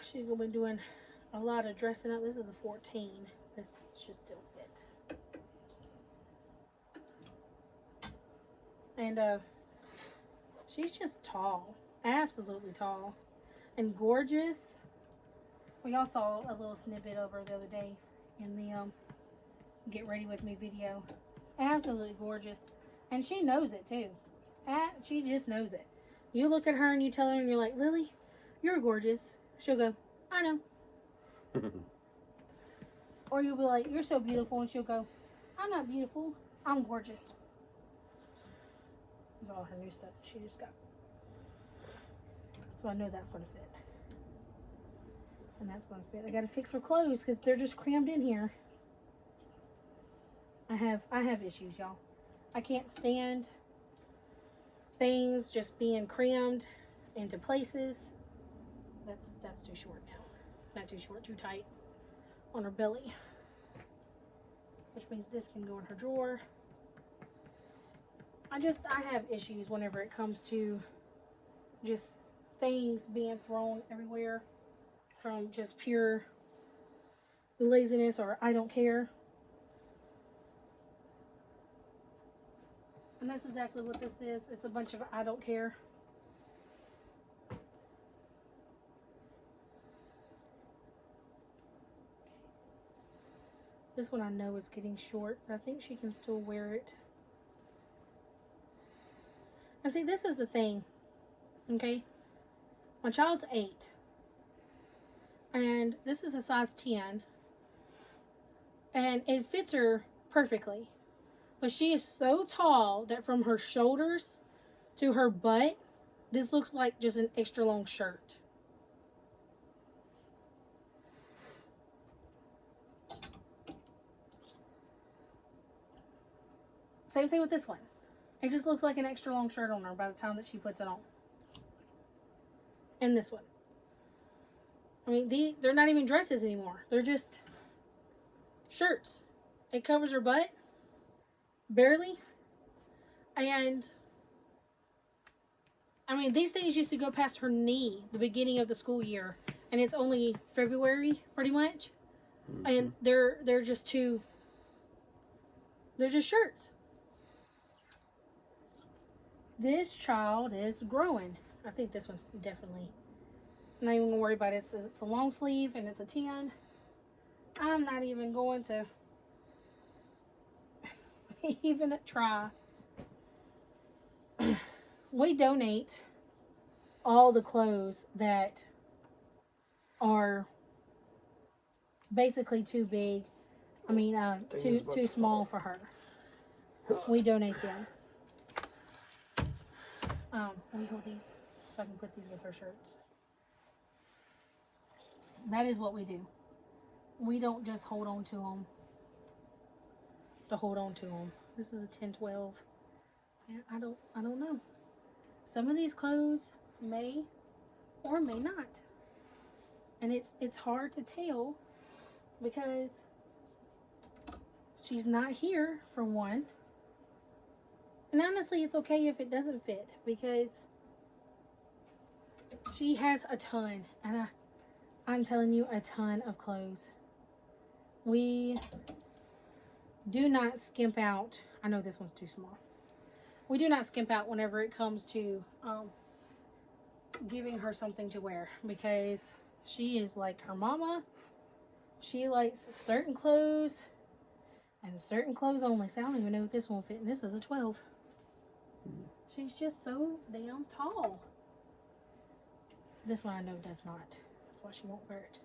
She's going to be doing a lot of dressing up. This is a 14. This should still fit. And, she's just tall. Absolutely tall and gorgeous. We all saw a little snippet of her the other day in the Get Ready With Me video. Absolutely gorgeous. And she knows it too. She just knows it. You look at her and you tell her and you're like, Lily, you're gorgeous. She'll go, I know. Or you'll be like, you're so beautiful, and she'll go, I'm not beautiful, I'm gorgeous. This is all her new stuff that she just got. So I know that's going to fit. And that's going to fit. I got to fix her clothes because they're just crammed in here. I have issues, y'all. I can't stand things just being crammed into places. That's too short now. Not too short, too tight on her belly. Which means this can go in her drawer. I have issues whenever it comes to just things being thrown everywhere from just pure laziness or I don't care. And that's exactly what this is. It's a bunch of I don't care. This one I know is getting short, but I think she can still wear it. And see, this is the thing, okay? My child's 8, and this is a size 10, and it fits her perfectly. But she is so tall that from her shoulders to her butt, this looks like just an extra long shirt. Same thing with this one. It just looks like an extra long shirt on her by the time that she puts it on. And this one. I mean, they're not even dresses anymore. They're just shirts. It covers her butt. Barely. And, I mean, these things used to go past her knee the beginning of the school year. And it's only February, pretty much. Mm-hmm. And they're just too... They're just shirts. This child is growing. I think this one's definitely... I'm not even going to worry about it. It's a long sleeve and it's a 10. I'm not even going to even try. We donate all the clothes that are basically too big. I mean, too small for her. We donate them. We hold these so I can put these with her shirts. That is what we do. We don't just hold on to them to hold on to them. This is a 10-12. Yeah, I don't know. Some of these clothes may or may not. And it's hard to tell because she's not here for one. And honestly, it's okay if it doesn't fit because she has a ton, and I'm telling you, a ton of clothes. We do not skimp out. I know this one's too small. We do not skimp out whenever it comes to giving her something to wear because she is like her mama. She likes certain clothes and certain clothes only. So I don't even know if this won't fit. And this is a 12. She's just so damn tall. This one I know does not. That's why she won't wear it.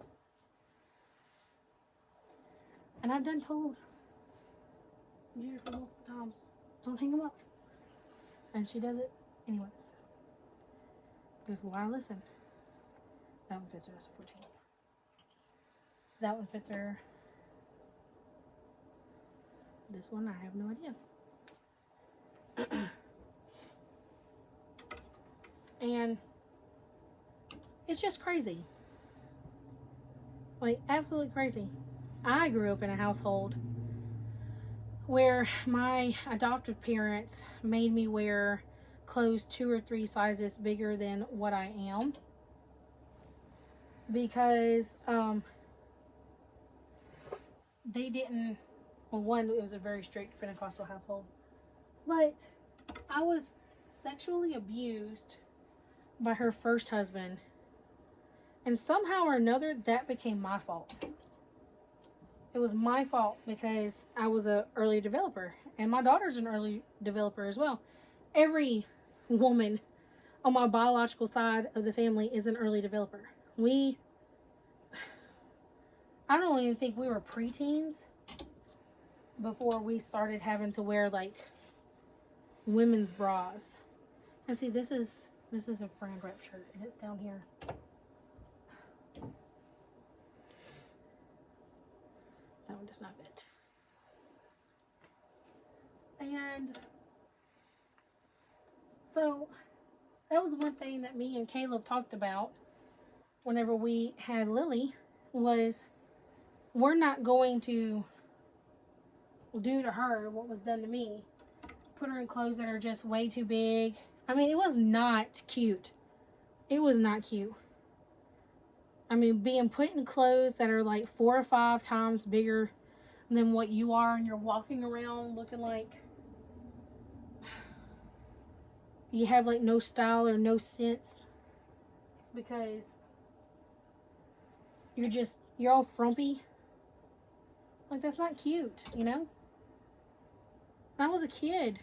And I've done told Jennifer multiple times, don't hang them up. And she does it anyways. Because why listen? That one fits her. That's a 14. That one fits her. This one I have no idea. And it's just crazy. Like, absolutely crazy. I grew up in a household where my adoptive parents made me wear clothes 2 or 3 sizes bigger than what I am. Because they didn't, well, one, it was a very strict Pentecostal household. But I was sexually abused by her first husband. And somehow or another, that became my fault. It was my fault because I was an early developer. And my daughter's an early developer as well. Every woman on my biological side of the family is an early developer. I don't even think we were preteens before we started having to wear, like, women's bras. And see, this is a brand rep shirt, and it's down here. That one does not fit. And so that was one thing that me and Caleb talked about whenever we had Lily, was we're not going to do to her what was done to me. Put her in clothes that are just way too big. I mean, it was not cute. It was not cute. I mean, being put in clothes that are like 4 or 5 times bigger than what you are, and you're walking around looking like you have like no style or no sense because you're all frumpy. Like, that's not cute, you know? I was a kid.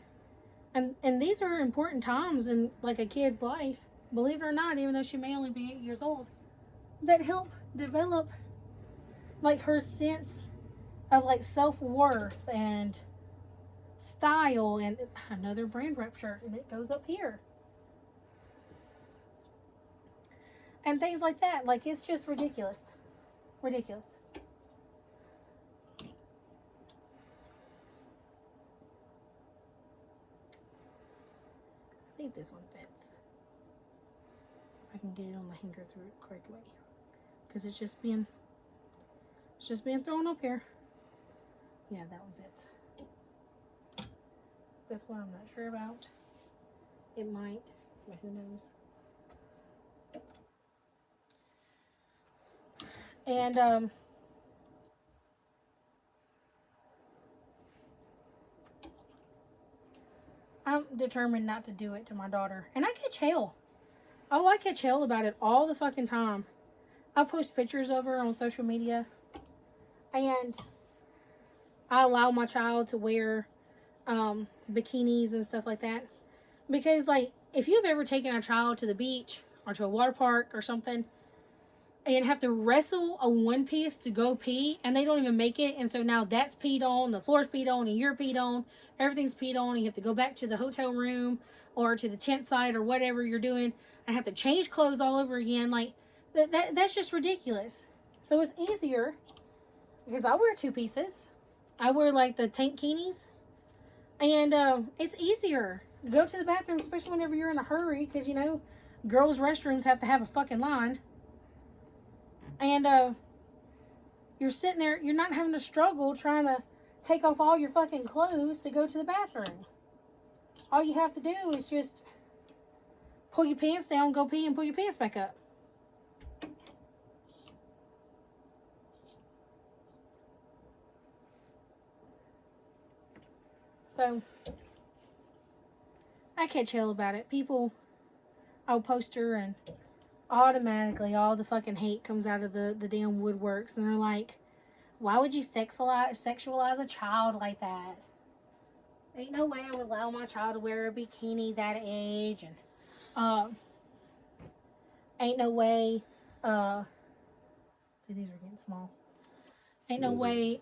And these are important times in, like, a kid's life, believe it or not, even though she may only be 8 years old, that help develop, like, her sense of, like, self-worth and style. And another brand rep shirt, and it goes up here. And things like that. Like, it's just ridiculous. Ridiculous. I think this one fits. If I can get it on the hanger through it the correct way. Because it's just being thrown up here. Yeah, that one fits. This one I'm not sure about. It might, but who knows. And I'm determined not to do it to my daughter. And I catch hell. Oh, I catch hell about it all the fucking time. I post pictures of her on social media. And I allow my child to wear bikinis and stuff like that. Because, like, if you've ever taken a child to the beach or to a water park or something and have to wrestle a one piece to go pee and they don't even make it, and so now that's peed on, the floor's peed on, and you're peed on, everything's peed on, and you have to go back to the hotel room or to the tent site or whatever you're doing and have to change clothes all over again. Like, that's just ridiculous. So it's easier because I wear 2 pieces. I wear, like, the tank bikinis, And it's easier. Go to the bathroom, especially whenever you're in a hurry, because, you know, girls' restrooms have to have a fucking line. And you're sitting there, you're not having to struggle trying to take off all your fucking clothes to go to the bathroom. All you have to do is just pull your pants down, go pee, and pull your pants back up. So, I can't chill about it. People, I'll post her and automatically all the fucking hate comes out of the damn woodworks. And they're like, why would you sexualize a child like that? Ain't no way I would allow my child to wear a bikini that age. And, ain't no way, see, these are getting small. Ain't no way,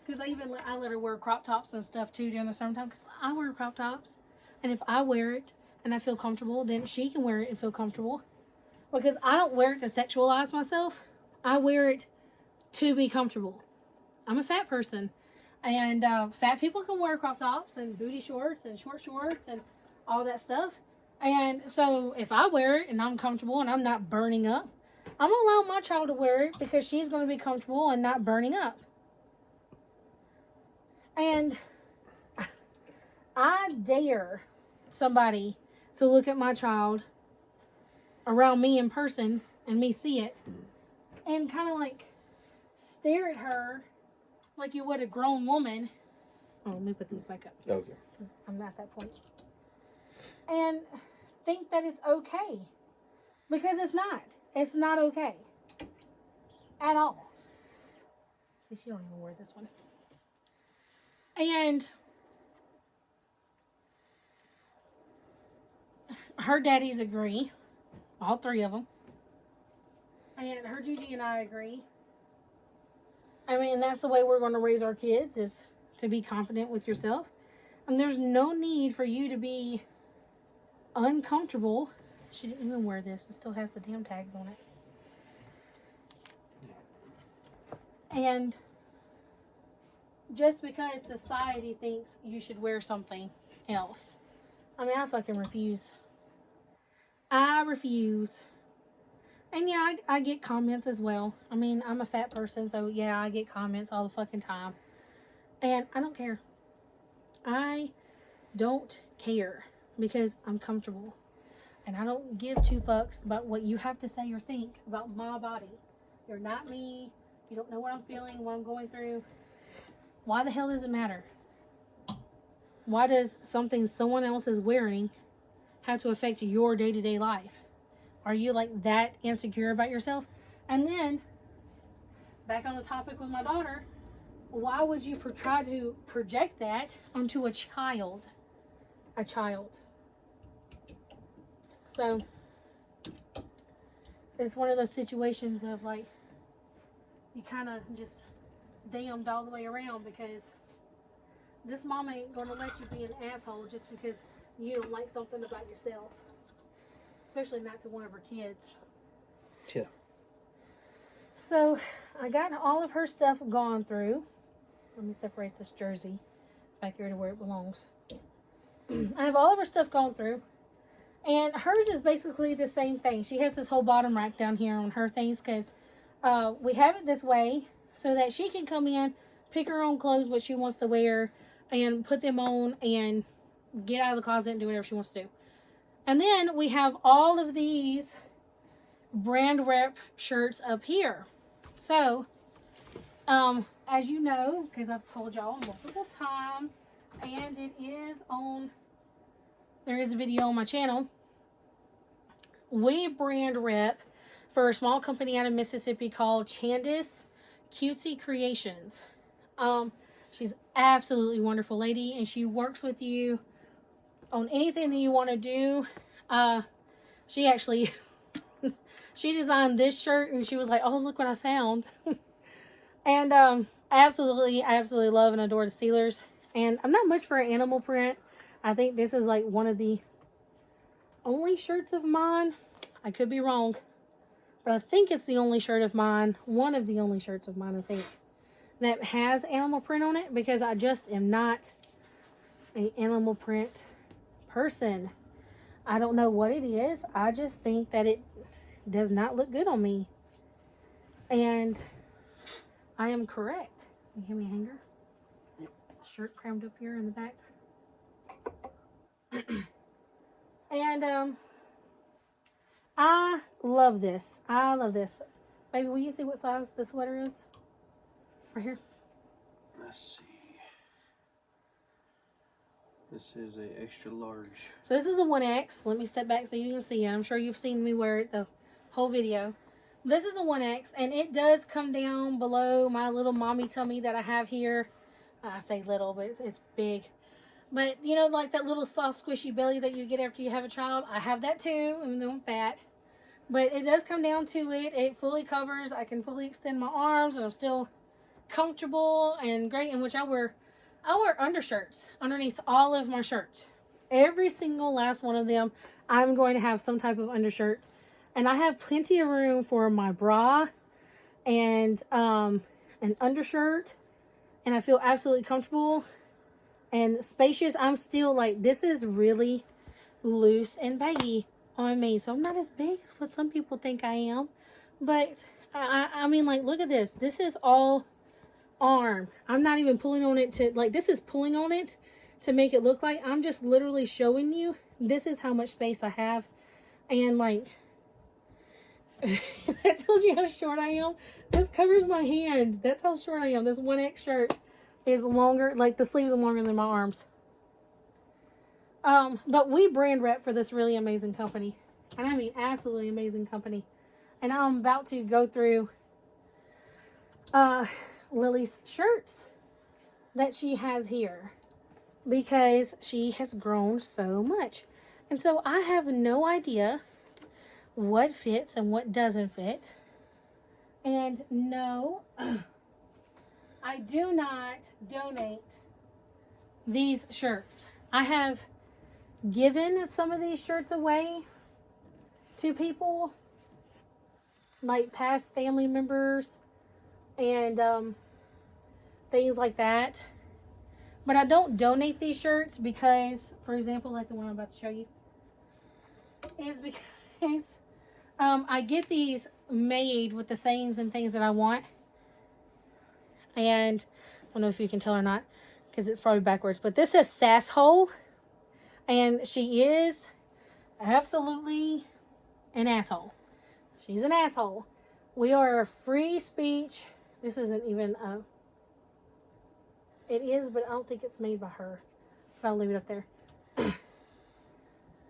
because I let her wear crop tops and stuff too during the summertime, because I wear crop tops. And if I wear it and I feel comfortable, then she can wear it and feel comfortable. Because I don't wear it to sexualize myself. I wear it to be comfortable. I'm a fat person. And fat people can wear crop tops and booty shorts and short shorts and all that stuff. And so if I wear it and I'm comfortable and I'm not burning up, I'm going to allow my child to wear it because she's going to be comfortable and not burning up. And I dare somebody to look at my child around me in person and me see it and kind of like stare at her like you would a grown woman. Oh, let me put these back up. Okay. Because I'm at that point. And think that it's okay. Because it's not. It's not okay. At all. See, she don't even wear this one. And her daddies agree. All three of them. And her Gigi and I agree. I mean, that's the way we're going to raise our kids, is to be confident with yourself. And there's no need for you to be uncomfortable. She didn't even wear this. It still has the damn tags on it. And just because society thinks you should wear something else. I mean, I fucking refuse. I refuse. And yeah, I get comments as well. I mean, I'm a fat person, so yeah, I get comments all the fucking time. And I don't care. I don't care because I'm comfortable. And I don't give two fucks about what you have to say or think about my body. You're not me. You don't know what I'm feeling, what I'm going through. Why the hell does it matter? Why does something someone else is wearing have to affect your day-to-day life? Are you like that insecure about yourself? And then, back on the topic with my daughter, why would you try to project that onto a child? A child. So, it's one of those situations of like, you kind of just damned all the way around, because this mama ain't going to let you be an asshole just because you don't like something about yourself. Especially not to one of her kids. Yeah. So, I got all of her stuff gone through. Let me separate this jersey back here to where it belongs. I have all of her stuff gone through. And hers is basically the same thing. She has this whole bottom rack down here on her things because we have it this way so that she can come in, pick her own clothes, what she wants to wear, and put them on and get out of the closet and do whatever she wants to do. And then we have all of these brand rep shirts up here. So, as you know, because I've told y'all multiple times, and it is on, there is a video on my channel. We brand rep for a small company out of Mississippi called Chandice Cutesy Creations. She's absolutely wonderful lady, and she works with you on anything that you want to do. She actually, she designed this shirt, and she was like, oh, look what I found. And, I absolutely love and adore the Steelers. And I'm not much for an animal print. I think this is like one of the only shirts of mine. I could be wrong, but I think it's the only shirt of mine. One of the only shirts of mine, I think, that has animal print on it because I just am not an animal print person. I don't know what it is. I just think that it does not look good on me. And I am correct. Can you give me a hanger? Shirt crammed up here in the back. And I love this. I love this. Baby, will you see what size the sweater is? Right here. Let's see. This is a extra large. So this is a 1X. Let me step back so you can see it. I'm sure you've seen me wear it the whole video. This is a 1X, and it does come down below my little mommy tummy that I have here. I say little, but it's big. But, you know, like that little soft, squishy belly that you get after you have a child. I have that too, even though I'm fat. But it does come down to it. It fully covers. I can fully extend my arms, and I'm still comfortable and great, in which I wear undershirts underneath all of my shirts. Every single last one of them, I'm going to have some type of undershirt. And I have plenty of room for my bra and an undershirt. And I feel absolutely comfortable and spacious. I'm still like, this is really loose and baggy on me. So I'm not as big as what some people think I am. But I mean, like, look at this. This is all arm. I'm not even pulling on it to, like, this is pulling on it to make it look like I'm just literally showing you this is how much space I have. And like, that tells you how short I am. This covers my hand. That's how short I am. This 1X shirt is longer, like the sleeves are longer than my arms. But we brand rep for this really amazing company. And I mean absolutely amazing company. And I'm about to go through Lily's shirts that she has here because she has grown so much. And so I have no idea what fits and what doesn't fit. And no, I do not donate these shirts. I have given some of these shirts away to people, like past family members and things like that. But I don't donate these shirts because, for example, like the one I'm about to show you, is because I get these made with the sayings and things that I want. And I don't know if you can tell or not because it's probably backwards, but this says sasshole. And she is absolutely an asshole. She's an asshole. We are a free speech. This isn't even a... It is, but I don't think it's made by her. But I'll leave it up there.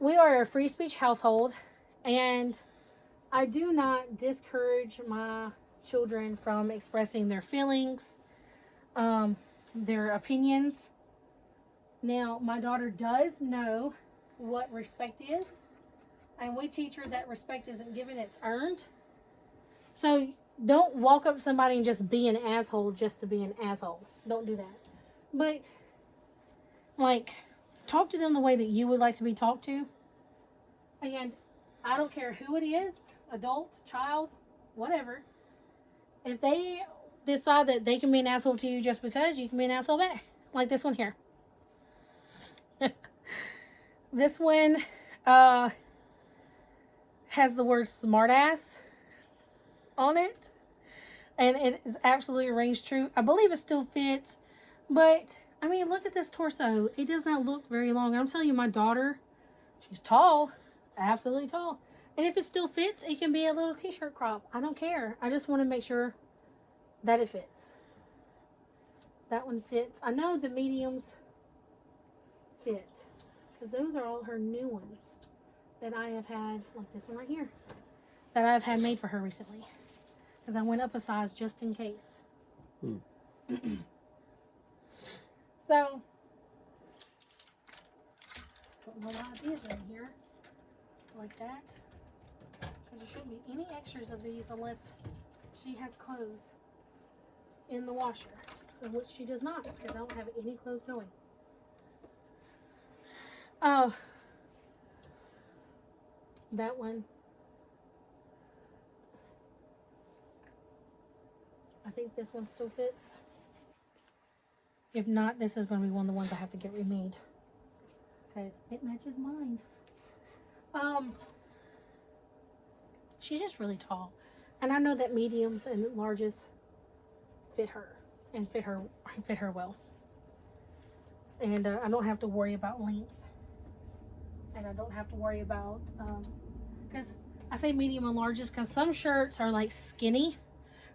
We are a free speech household. And I do not discourage my children from expressing their feelings, their opinions. Now, my daughter does know what respect is. And we teach her that respect isn't given, it's earned. So don't walk up to somebody and just be an asshole just to be an asshole. Don't do that. But, like, talk to them the way that you would like to be talked to. And I don't care who it is, adult, child, whatever. If they decide that they can be an asshole to you just because, you can be an asshole back. Like this one here. This one has the word smartass on it. And it is absolutely arranged true. I believe it still fits. But, I mean, look at this torso. It does not look very long. I'm telling you, my daughter, she's tall. Absolutely tall. And if it still fits, it can be a little t-shirt crop. I don't care. I just want to make sure that it fits. That one fits. I know the mediums fit. Because those are all her new ones that I have had, like this one right here, that I've had made for her recently. Because I went up a size just in case. So, put my ideas in here like that. Because there shouldn't be any extras of these unless she has clothes in the washer, in which she does not, because I don't have any clothes going. Oh, that one. I think this one still fits. If not, this is going to be one of the ones I have to get remade. Because it matches mine. She's just really tall. And I know that mediums and larges fit her. And fit her well. And I don't have to worry about length. And I don't have to worry about... because I say medium and larges because some shirts are like skinny.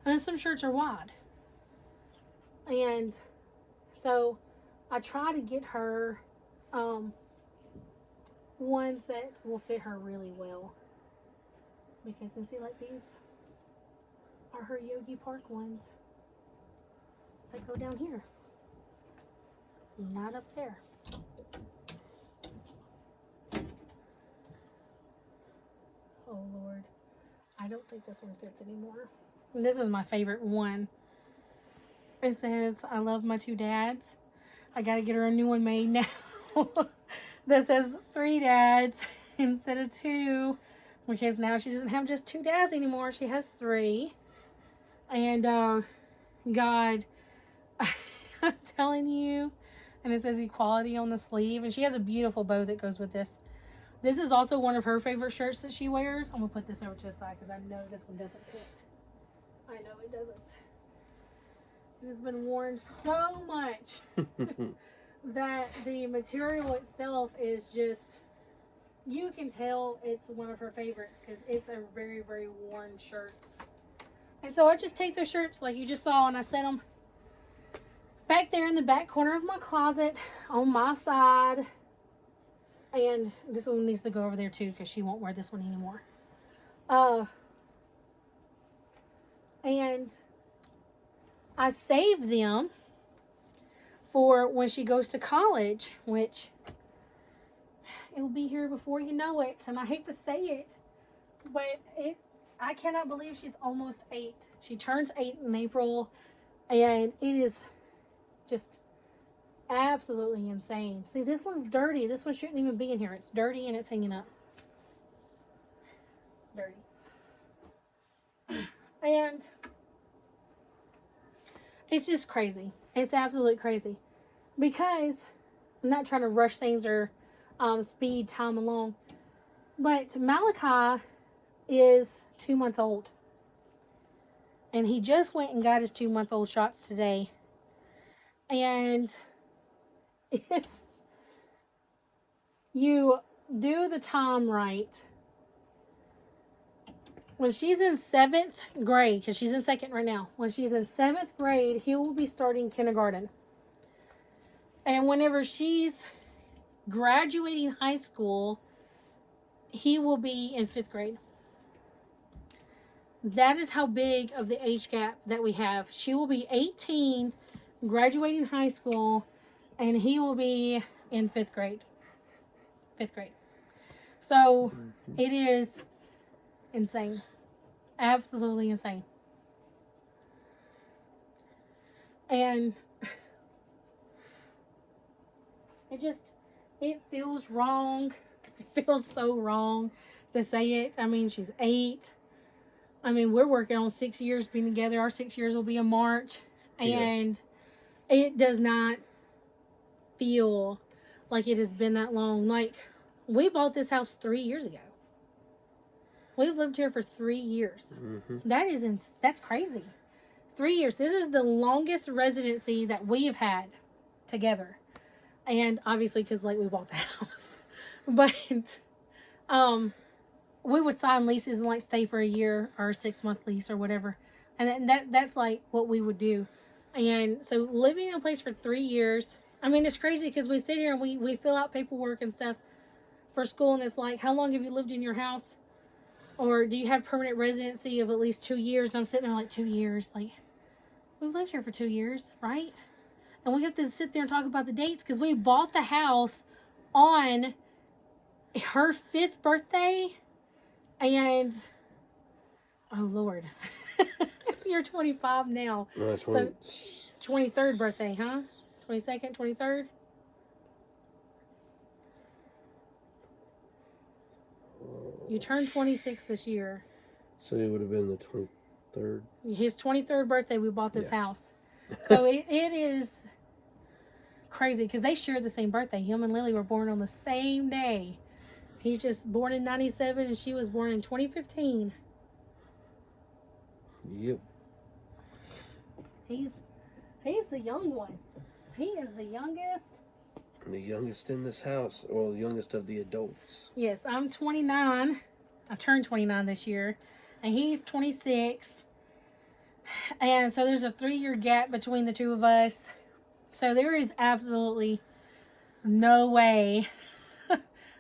And then some shirts are wide. And so I try to get her ones that will fit her really well. Because you see, like, these are her Yogi Park ones that go down here. Not up there. Oh Lord. I don't think this one fits anymore. And this is my favorite one. It says, I love my two dads. I gotta get her a new one made now. That says 3 dads instead of 2. Because now she doesn't have just 2 dads anymore. She has 3. And God, I'm telling you. And it says equality on the sleeve. And she has a beautiful bow that goes with this. This is also one of her favorite shirts that she wears. I'm going to put this over to the side because I know this one doesn't fit. I know it doesn't. It has been worn so much that the material itself is just, you can tell it's one of her favorites because it's a very, very worn shirt. And so I just take those shirts like you just saw and I set them back there in the back corner of my closet on my side. And this one needs to go over there too because she won't wear this one anymore. And I save them for when she goes to college, which it will be here before you know it. And I hate to say it, but I cannot believe she's almost 8. She turns 8 in April, and it is just absolutely insane. See, this one's dirty. This one shouldn't even be in here. It's dirty and it's hanging up. Dirty. And it's just crazy. It's absolutely crazy. Because I'm not trying to rush things or speed time along. But Malachi is 2 months old. And he just went and got his 2-month-old shots today. And if you do the time right, when she's in 7th grade, because she's in 2nd right now, when she's in 7th grade, he will be starting kindergarten. And whenever she's graduating high school, he will be in 5th grade. That is how big of the age gap that we have. She will be 18, graduating high school, and he will be in 5th grade. 5th grade. So, it is insane. Absolutely insane. And it feels wrong. It feels so wrong to say it. I mean, she's 8. I mean, we're working on 6 years being together. Our 6 years will be in March. And it does not feel like it has been that long. Like, we bought this house 3 years ago. We've lived here for 3 years. Mm-hmm. That's crazy. 3 years. This is the longest residency that we have had together. And obviously, because like we bought the house. But we would sign leases and like stay for a year or a 6-month lease or whatever. And that's like what we would do. And so living in a place for 3 years, I mean, it's crazy because we sit here and we fill out paperwork and stuff for school. And it's like, how long have you lived in your house? Or do you have permanent residency of at least 2 years? And I'm sitting there like, 2 years. Like, we've lived here for 2 years, right? And we have to sit there and talk about the dates because we bought the house on her 5th birthday. And, oh Lord, you're 25 now. No, so 23rd birthday, huh? 22nd, 23rd? You turned 26 this year. So it would have been the 23rd. His 23rd birthday, we bought this house. So it is crazy because they shared the same birthday. Him and Lily were born on the same day. He's just born in 97 and she was born in 2015. Yep. He's the young one. He is the youngest. The youngest in this house, or the youngest of the adults. Yes, I'm 29. I turned 29 this year. And he's 26. And so there's a 3-year gap between the two of us. So there is absolutely no way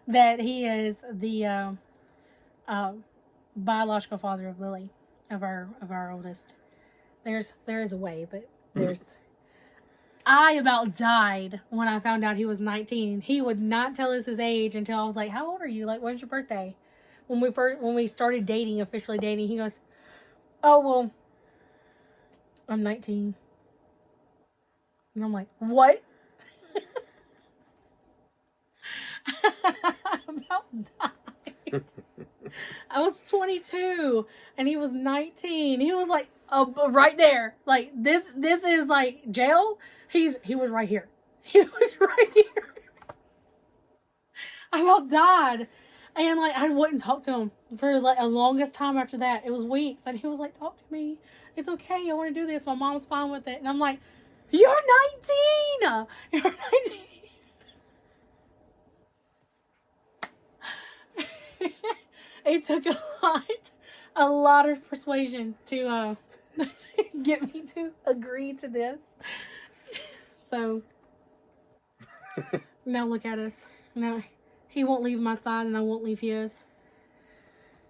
that he is the biological father of Lily, of our oldest. There is a way, but there's... I about died when I found out he was 19. He would not tell us his age until I was like, "How old are you? Like, when's your birthday?" When we started dating, officially dating, he goes, "Oh, well, I'm 19." And I'm like, "What?" I about died. I was 22 and he was 19. He was like right there. Like this is like jail. He was right here. He was right here. I about died. And like I wouldn't talk to him for like a longest time after that. It was weeks. And he was like, "Talk to me. It's okay. I want to do this. My mom's fine with it." And I'm like, "You're 19. You're 19. It took a lot of persuasion to get me to agree to this. So now look at us. Now he won't leave my side and I won't leave his.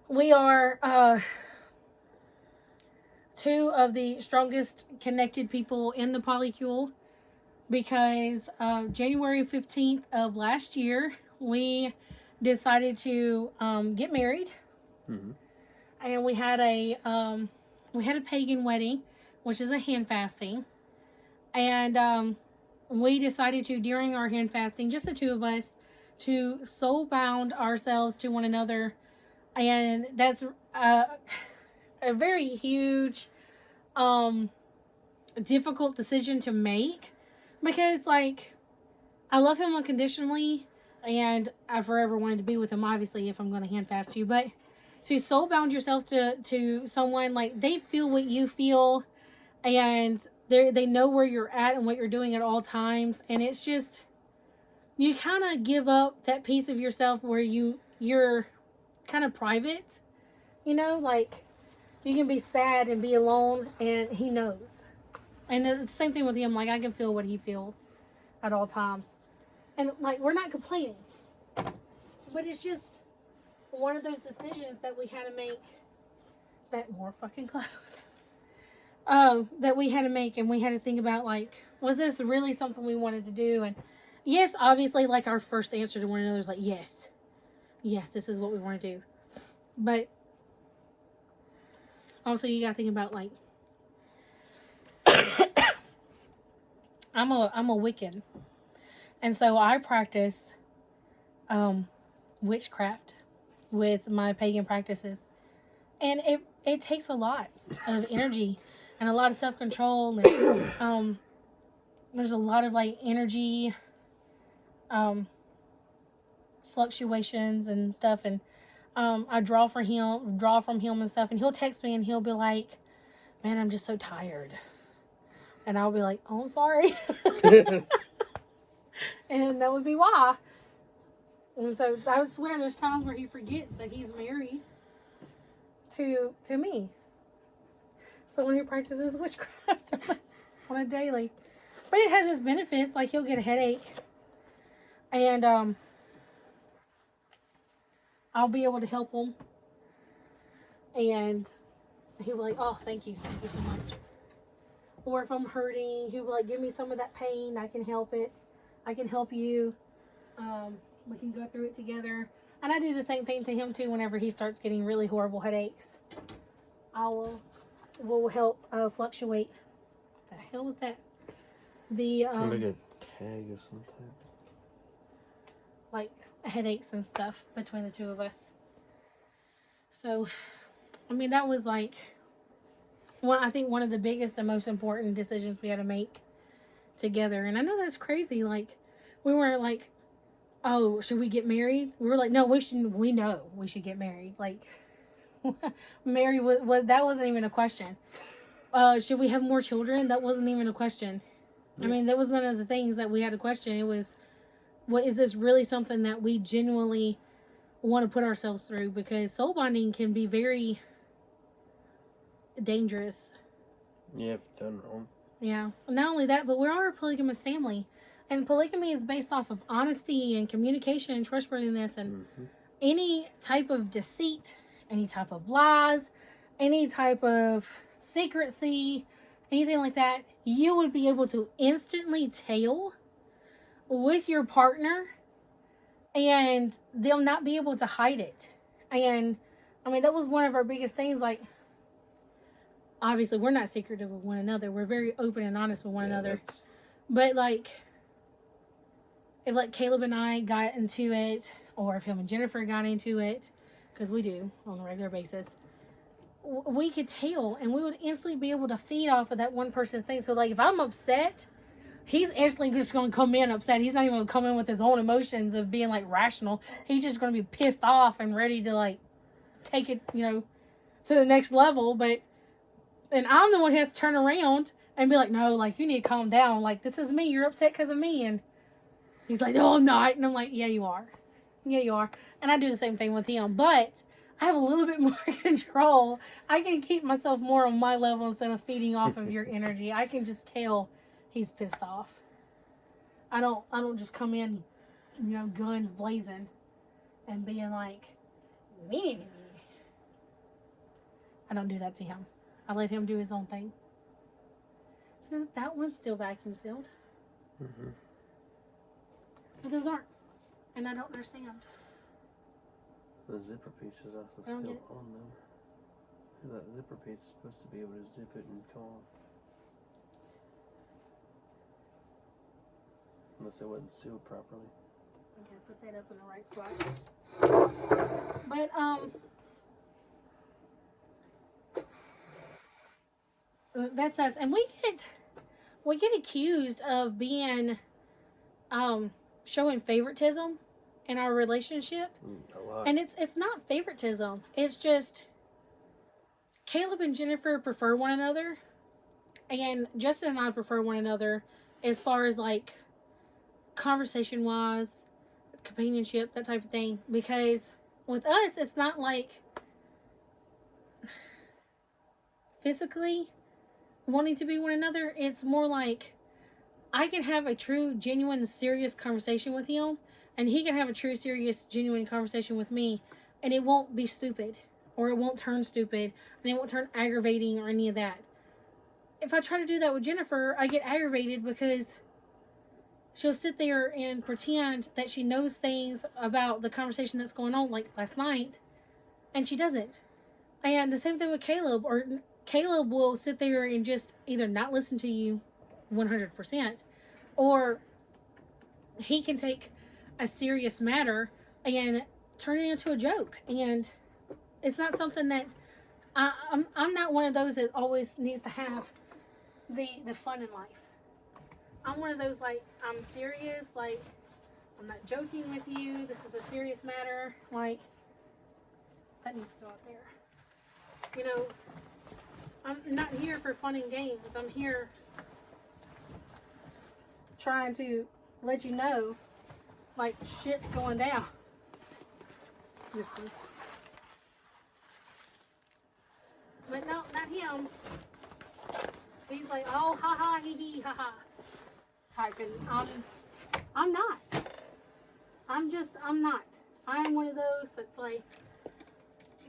We are two of the strongest connected people in the polycule because January 15th of last year, we decided to get married. Mm-hmm. And we had a pagan wedding, which is a hand fasting. And we decided to, during our hand fasting, just the two of us, to soul bound ourselves to one another. And that's a very huge, difficult decision to make. Because, like, I love him unconditionally. And I forever wanted to be with him, obviously, if I'm going to hand fast you. But to soul bound yourself to someone, like, they feel what you feel. And they know where you're at and what you're doing at all times. And it's just, you kind of give up that piece of yourself where you're kind of private. You know, like, you can be sad and be alone, and he knows. And the same thing with him. Like, I can feel what he feels at all times. And, like, we're not complaining. But it's just one of those decisions that we had to make. That more fucking close. That we had to make. And we had to think about, like, was this really something we wanted to do? And, yes, obviously, like, our first answer to one another is, like, yes. Yes, this is what we want to do. But, also, you got to think about, like, I'm a Wiccan. And so I practice witchcraft with my pagan practices. And it takes a lot of energy and a lot of self-control. And there's a lot of, like, energy fluctuations and stuff. And I draw from him and stuff. And he'll text me and he'll be like, "Man, I'm just so tired." And I'll be like, "Oh, I'm sorry." And that would be why. And so I would swear there's times where he forgets that he's married to me. So when he practices witchcraft on a daily. But it has its benefits. Like, he'll get a headache. And I'll be able to help him. And he'll be like, "Oh, thank you. Thank you so much." Or if I'm hurting, he'll be like, "Give me some of that pain. I can help it. I can help you. We can go through it together." And I do the same thing to him too whenever he starts getting really horrible headaches. We'll help fluctuate. What the hell was that? The like a tag or something. Like headaches and stuff between the two of us. So, I mean, that was like I think one of the biggest and most important decisions we had to make together. And I know that's crazy. Like, we weren't like, oh, should we get married? We were like, no, we know we should get married. Like, married was that wasn't even a question. Should we have more children? That wasn't even a question. Yeah. I mean, that was none of the things that we had to question. It was, what is this really something that we genuinely want to put ourselves through? Because soul bonding can be very dangerous. Yeah, if done wrong. Yeah. Not only that, but we are a polygamous family. And polygamy is based off of honesty and communication and trustworthiness, and any type of deceit, any type of lies, any type of secrecy, anything like that, you would be able to instantly tell with your partner, and they'll not be able to hide it. And I mean, that was one of our biggest things. Like, obviously we're not secretive with one another, we're very open and honest with one another, but like, if like Caleb and I got into it, or if him and Jennifer got into it, because we do on a regular basis, we could tell, and we would instantly be able to feed off of that one person's thing. So like, if I'm upset, he's instantly just going to come in upset. He's not even going to come in with his own emotions of being like rational. He's just going to be pissed off and ready to like take it, you know, to the next level. And I'm the one who has to turn around and be like, no, like, you need to calm down. Like, this is me. You're upset because of me. And he's like, no, I'm not. And I'm like, yeah, you are. Yeah, you are. And I do the same thing with him. But I have a little bit more control. I can keep myself more on my level instead of feeding off of your energy. I can just tell he's pissed off. I don't just come in, you know, guns blazing and being like, me. I don't do that to him. I let him do his own thing. So that one's still vacuum sealed. But those aren't. And I don't understand. The zipper piece is also still on them. That zipper piece is supposed to be able to zip it and come off. Unless it wasn't sealed properly. Okay, put that up in the right spot. But that's us, and we get accused of being showing favoritism in our relationship. A lot. And it's not favoritism. It's just Caleb and Jennifer prefer one another, and Justin and I prefer one another as far as like conversation wise, companionship, that type of thing. Because with us, it's not like physically wanting to be one another. It's more like I can have a true, genuine, serious conversation with him, and he can have a true, serious, genuine conversation with me, and it won't be stupid, or it won't turn stupid, and it won't turn aggravating or any of that. If I try to do that with Jennifer, I get aggravated because she'll sit there and pretend that she knows things about the conversation that's going on, like last night, and she doesn't. And the same thing with Caleb, or Caleb will sit there and just either not listen to you 100%, or he can take a serious matter and turn it into a joke. And it's not something that I'm not one of those that always needs to have the fun in life. I'm one of those, like, I'm serious, like, I'm not joking with you, this is a serious matter, like, that needs to go out there. You know, I'm not here for fun and games. I'm here trying to let you know, like, shit's going down. This one. But no, not him. He's like, oh, ha ha, hee hee, ha ha. Typing. I'm not. I'm not. I'm one of those that's like,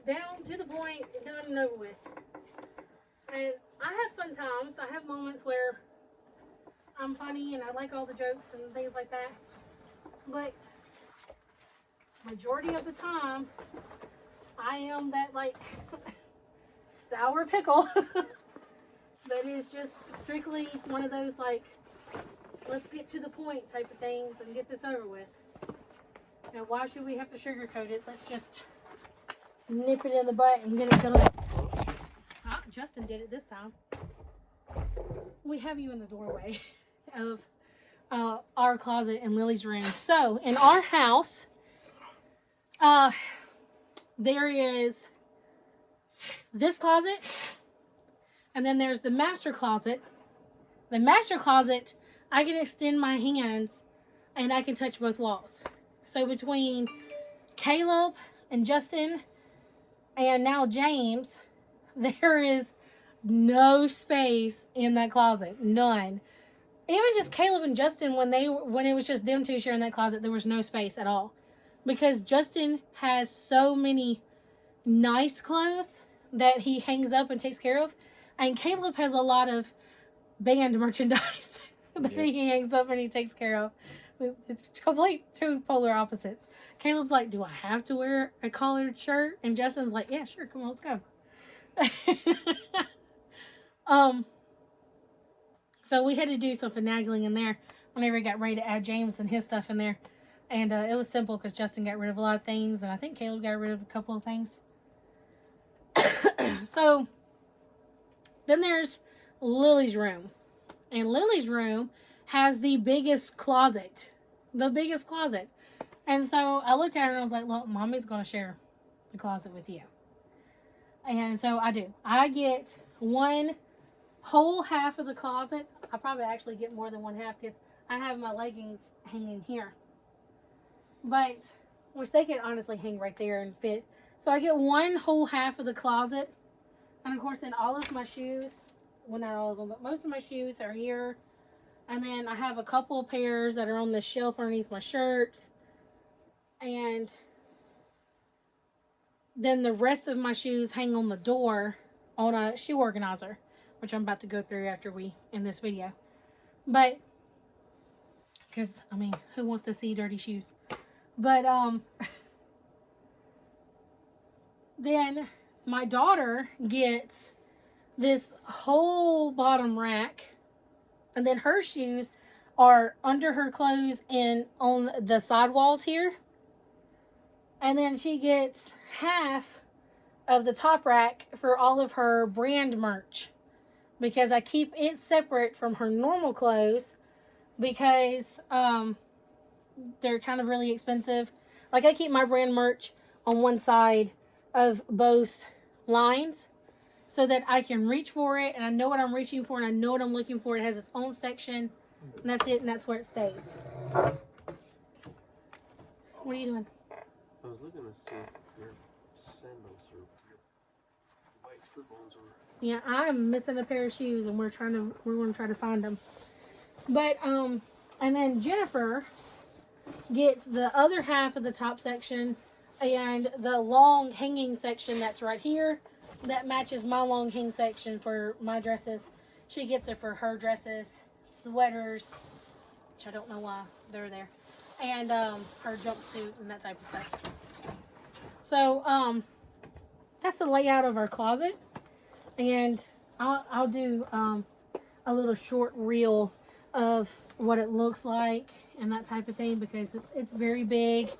down to the point, done and over with. And I have fun times. I have moments where I'm funny and I like all the jokes and things like that. But majority of the time, I am that, like, sour pickle that is just strictly one of those, like, let's get to the point type of things and get this over with. Now, why should we have to sugarcoat it? Let's just nip it in the butt and get it done. Justin did it this time. We have you in the doorway. of our closet in Lily's room. So in our house, there is this closet, and then there's the master closet. The master closet, I can extend my hands and I can touch both walls. So between Caleb and Justin and now James, there is no space in that closet. None. Even just Caleb and Justin, when it was just them two sharing that closet, there was no space at all. Because Justin has so many nice clothes that he hangs up and takes care of. And Caleb has a lot of band merchandise that he hangs up and he takes care of. It's complete two polar opposites. Caleb's like, do I have to wear a collared shirt? And Justin's like, yeah, sure, come on, let's go. So we had to do some finagling in there whenever we got ready to add James and his stuff in there. And it was simple because Justin got rid of a lot of things, and I think Caleb got rid of a couple of things. So then there's Lily's room. And Lily's room has the biggest closet. The biggest closet. And so I looked at her and I was like, look, Mommy's going to share the closet with you. And so I do. I get one whole half of the closet. I probably actually get more than one half because I have my leggings hanging here. But, which they could honestly hang right there and fit. So I get one whole half of the closet. And of course then all of my shoes, well not all of them, but most of my shoes are here. And then I have a couple of pairs that are on the shelf underneath my shirts. And then the rest of my shoes hang on the door on a shoe organizer, which I'm about to go through after we end this video. But, because, I mean, who wants to see dirty shoes? But, then my daughter gets this whole bottom rack, and then her shoes are under her clothes and on the side walls here. And then she gets half of the top rack for all of her brand merch, because I keep it separate from her normal clothes because they're kind of really expensive. Like, I keep my brand merch on one side of both lines so that I can reach for it and I know what I'm reaching for and I know what I'm looking for. It has its own section and that's it, and that's where it stays. What are you doing? I was looking to see if your sandals or your white slip-ons were... Yeah, I'm missing a pair of shoes and we're going to try to find them. But, and then Jennifer gets the other half of the top section and the long hanging section that's right here that matches my long hang section for my dresses. She gets it for her dresses, sweaters, which I don't know why they're there, and her jumpsuit and that type of stuff. So that's the layout of our closet, and I'll do a little short reel of what it looks like and that type of thing, because it's very big.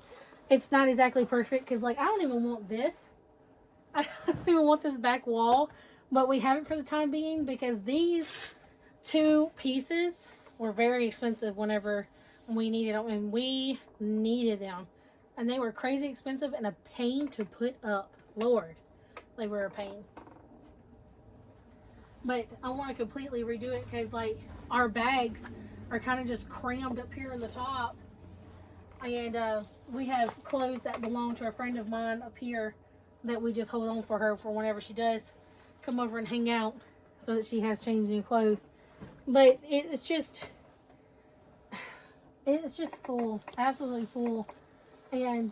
It's not exactly perfect because, like, I don't even want this. I don't even want this back wall, but we have it for the time being because these two pieces were very expensive whenever we needed them, and we needed them. And they were crazy expensive and a pain to put up. Lord, they were a pain. But I want to completely redo it because, like, our bags are kind of just crammed up here in the top. And we have clothes that belong to a friend of mine up here that we just hold on for her for whenever she does come over and hang out so that she has changing clothes. But it's just full, absolutely full. And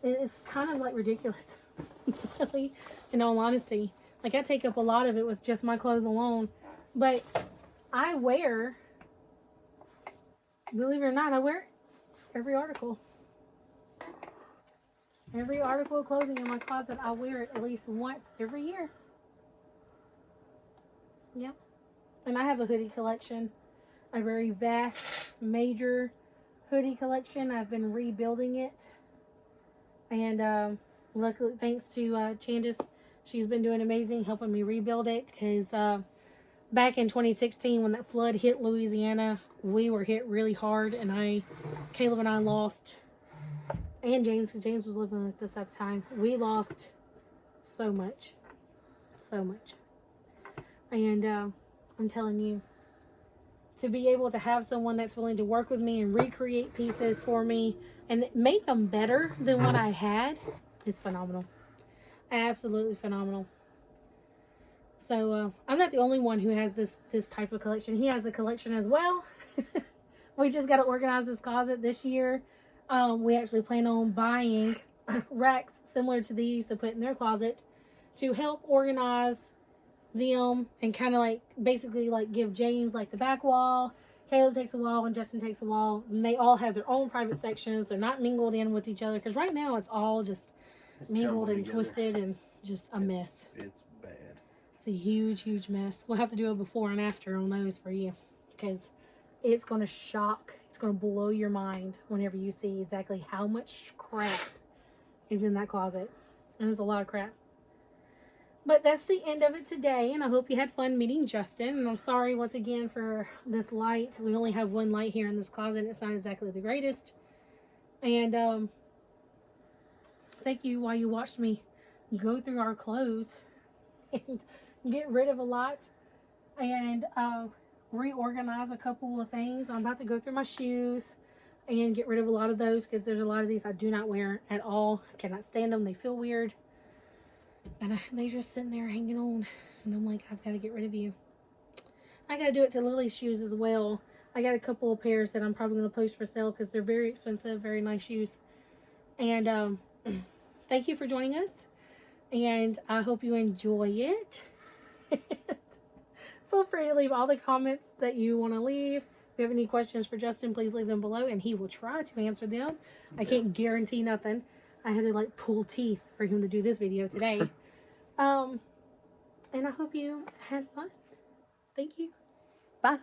it's kind of like ridiculous, really, in all honesty. Like, I take up a lot of it with just my clothes alone. But I wear, believe it or not, I wear every article. Every article of clothing in my closet, I wear it at least once every year. Yeah. And I have a hoodie collection. A very vast, major hoodie collection. I've been rebuilding it. And luckily, thanks to Candace, she's been doing amazing helping me rebuild it. Because back in 2016 when that flood hit Louisiana, we were hit really hard, and Caleb and I lost, and James, because James was living with us at the time. We lost so much. And I'm telling you, to be able to have someone that's willing to work with me and recreate pieces for me and make them better than what I had is phenomenal. Absolutely phenomenal. So I'm not the only one who has this type of collection. He has a collection as well. We just got to organize this closet this year. We actually plan on buying racks similar to these to put in their closet to help organize them and kind of like basically like give James like the back wall, Caleb takes a wall, and Justin takes a wall, and they all have their own private sections. They're not mingled in with each other because right now it's all just mingled and twisted and just a mess. It's bad. It's a huge mess. We'll have to do a before and after on those for you because it's going to shock, it's going to blow your mind whenever you see exactly how much crap is in that closet. And there's a lot of crap. But that's the end of it today, and I hope you had fun meeting Justin. And I'm sorry once again for this light. We only have one light here in this closet. It's not exactly the greatest. And thank you while you watched me go through our clothes and get rid of a lot and reorganize a couple of things. I'm about to go through my shoes and get rid of a lot of those because there's a lot of these I do not wear at all. I cannot stand them. They feel weird. And they just sitting there hanging on. And I'm like, I've got to get rid of you. I got to do it to Lily's shoes as well. I got a couple of pairs that I'm probably going to post for sale because they're very expensive, very nice shoes. And thank you for joining us. And I hope you enjoy it. Feel free to leave all the comments that you want to leave. If you have any questions for Justin, please leave them below and he will try to answer them. I can't guarantee nothing. I had to like pull teeth for him to do this video today. And I hope you had fun. Thank you. Bye.